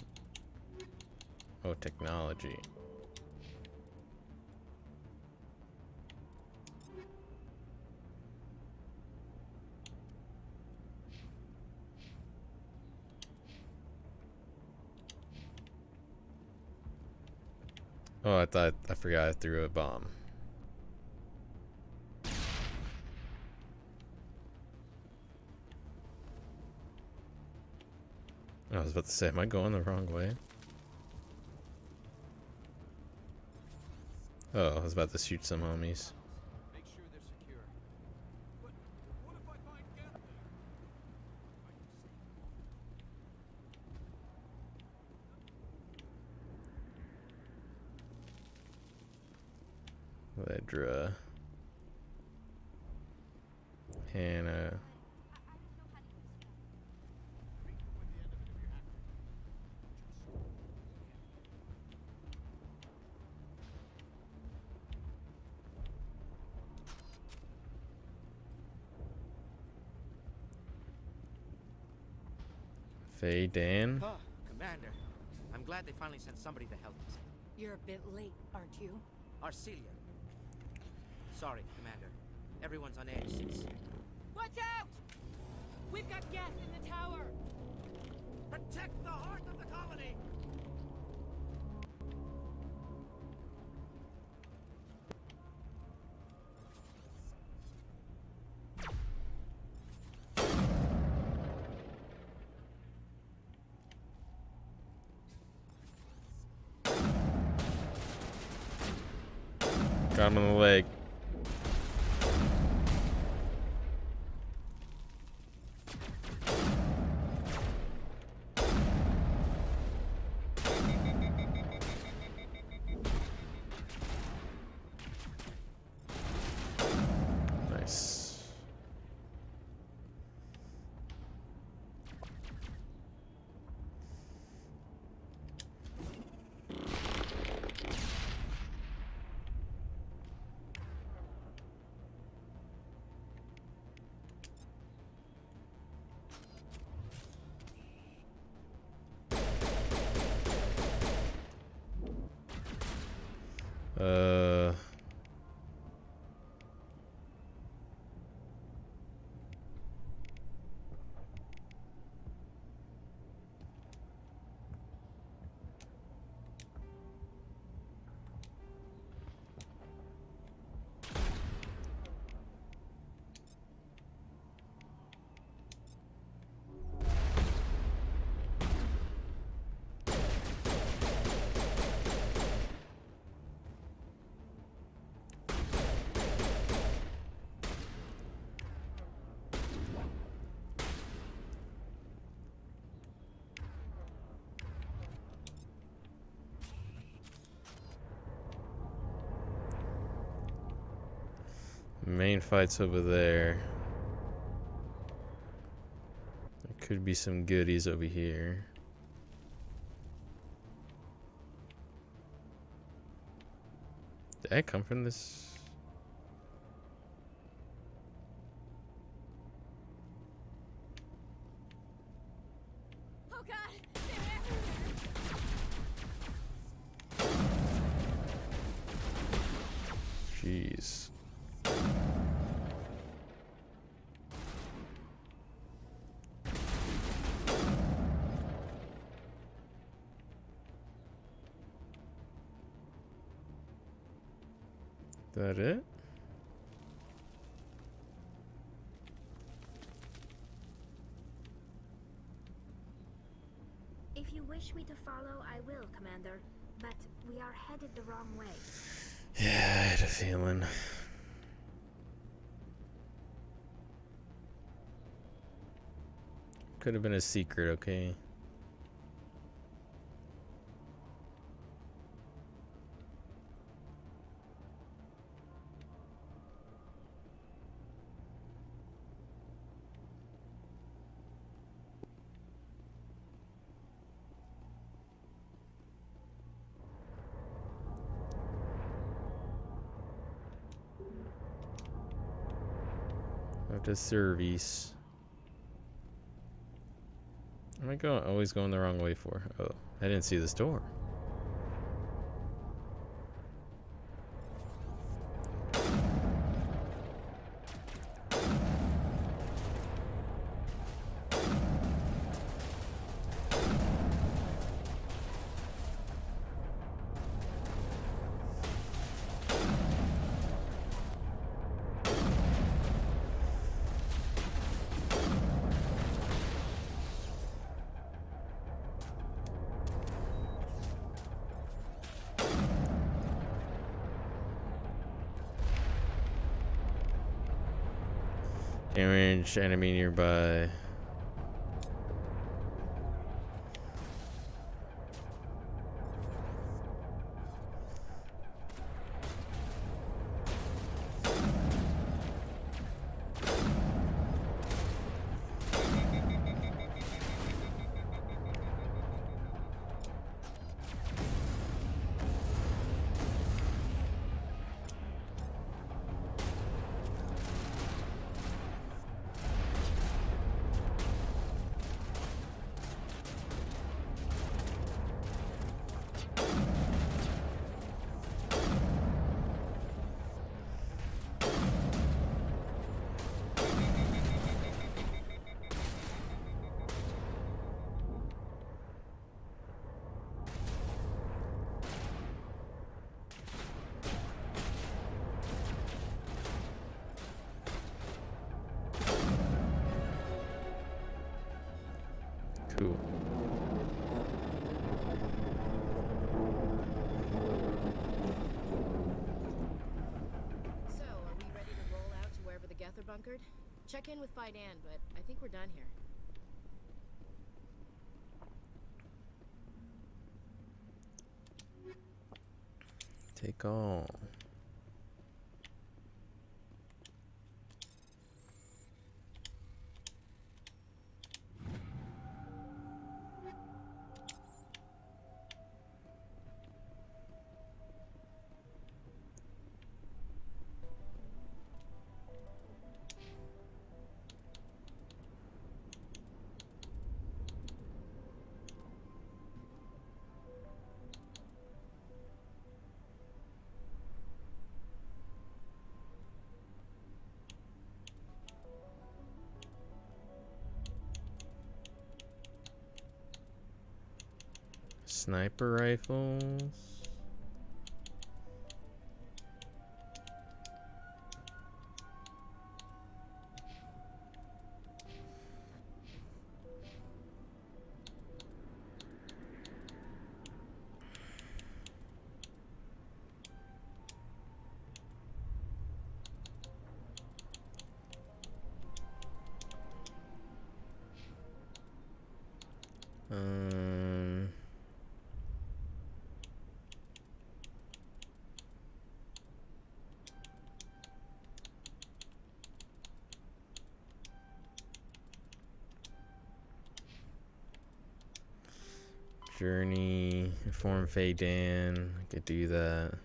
Oh, technology. Oh, I forgot I threw a bomb. I was about to say, am I going the wrong way? Oh, I was about to shoot some homies. Make sure they're secure. But what if I find Geth Ledra. Hannah. Faye Dan. Oh, Commander. I'm glad they finally sent somebody to help us. You're a bit late, aren't you? Arcelia. Sorry, Commander. Everyone's on edge since... Watch out! We've got Geth in the tower! Protect the heart of the colony! Got him in the leg. Nice. Main fight's over there. There could be some goodies over here. Did I come from this? Oh God! They're everywhere! Jeez. That it? If you wish me to follow, I will, Commander. But we are headed the wrong way. Yeah, I had a feeling. Could have been a secret, okay? Of the service. Am I always going the wrong way for? Oh, I didn't see this door. Damage enemy nearby. Cool. So, are we ready to roll out to wherever the Geth are bunkered? Check in with Fight Ann, but I think we're done here. Take all. Sniper rifles. Journey, inform Faye Dan. I could do that.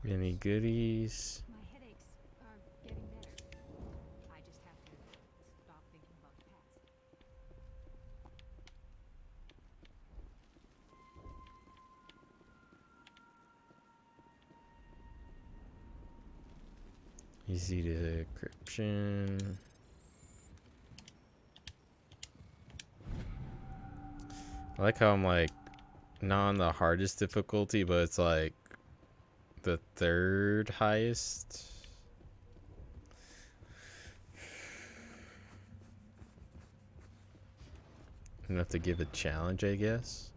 Any goodies? My headaches are getting better. I just have to stop thinking about the past. Easy decryption. I like how I'm like not on the hardest difficulty, but it's like the third highest. Enough to give a challenge, I guess.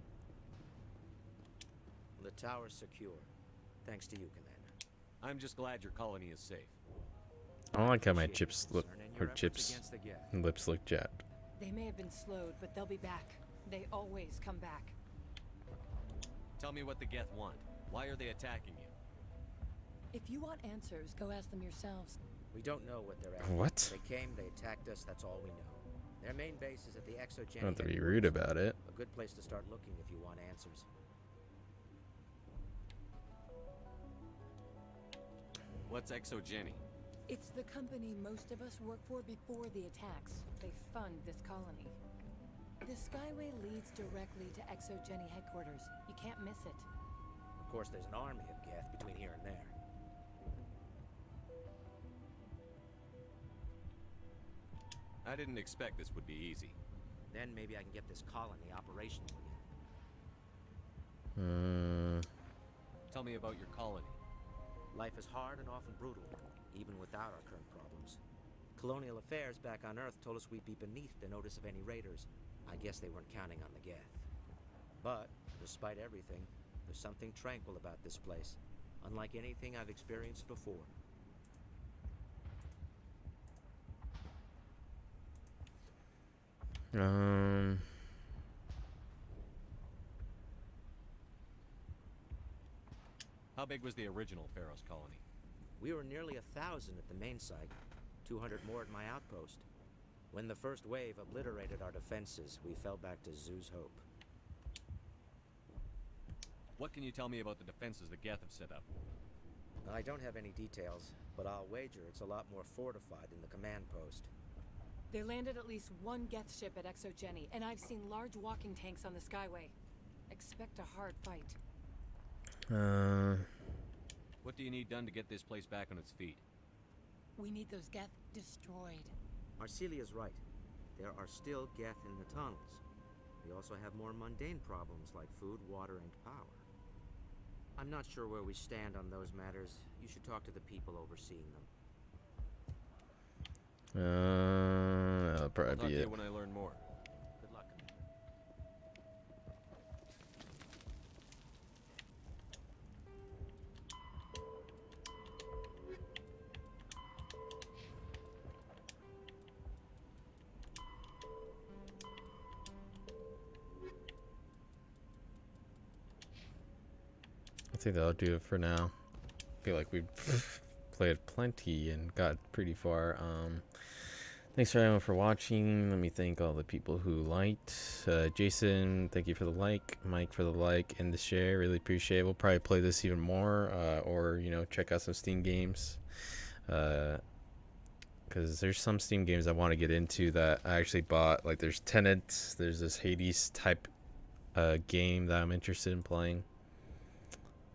The tower's secure. Thanks to you, Commander. I'm just glad your colony is safe. I don't like how my chips look, or chips and lips look jacked. They may have been slowed, but they'll be back. They always come back. Tell me what the Geth want. Why are they attacking you? If you want answers, go ask them yourselves. We don't know what they're after. What? They came, they attacked us, that's all we know. Their main base is at the ExoGeni. Not to be rude about it. A good place to start looking if you want answers. What's ExoGeni? It's the company most of us work for before the attacks. They fund this colony. The Skyway leads directly to ExoGeni headquarters. You can't miss it. Of course, there's an army of Geth between here and there. I didn't expect this would be easy. Then maybe I can get this colony operational again. Tell me about your colony. Life is hard and often brutal, even without our current problems. Colonial affairs back on Earth told us we'd be beneath the notice of any raiders. I guess they weren't counting on the Geth. But, despite everything, there's something tranquil about this place, unlike anything I've experienced before. How big was the original Pharos colony? We were nearly 1,000 at the main site, 200 more at my outpost. When the first wave obliterated our defenses, we fell back to Zoo's hope. What can you tell me about the defenses the Geth have set up? I don't have any details, but I'll wager it's a lot more fortified than the command post. They landed at least one Geth ship at ExoGeni, and I've seen large walking tanks on the Skyway. Expect a hard fight. What do you need done to get this place back on its feet? We need those Geth destroyed. Marcelia's right. There are still Geth in the tunnels. We also have more mundane problems like food, water, and power. I'm not sure where we stand on those matters. You should talk to the people overseeing them. That'll probably I'll talk be to it. you when I learn more. Good luck, Commander. I think that'll do it for now. I feel like we've played plenty and got pretty far. Thanks for everyone for watching. Let me thank all the people who liked. Jason, thank you for the like. Mike for the like and the share. Really appreciate it. We'll probably play this even more, or you know, check out some Steam games. Because there's some Steam games I want to get into that I actually bought. Like there's Tenet. There's this Hades type game that I'm interested in playing.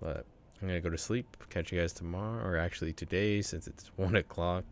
But I'm gonna go to sleep. Catch you guys tomorrow, or actually today, since it's 1 o'clock.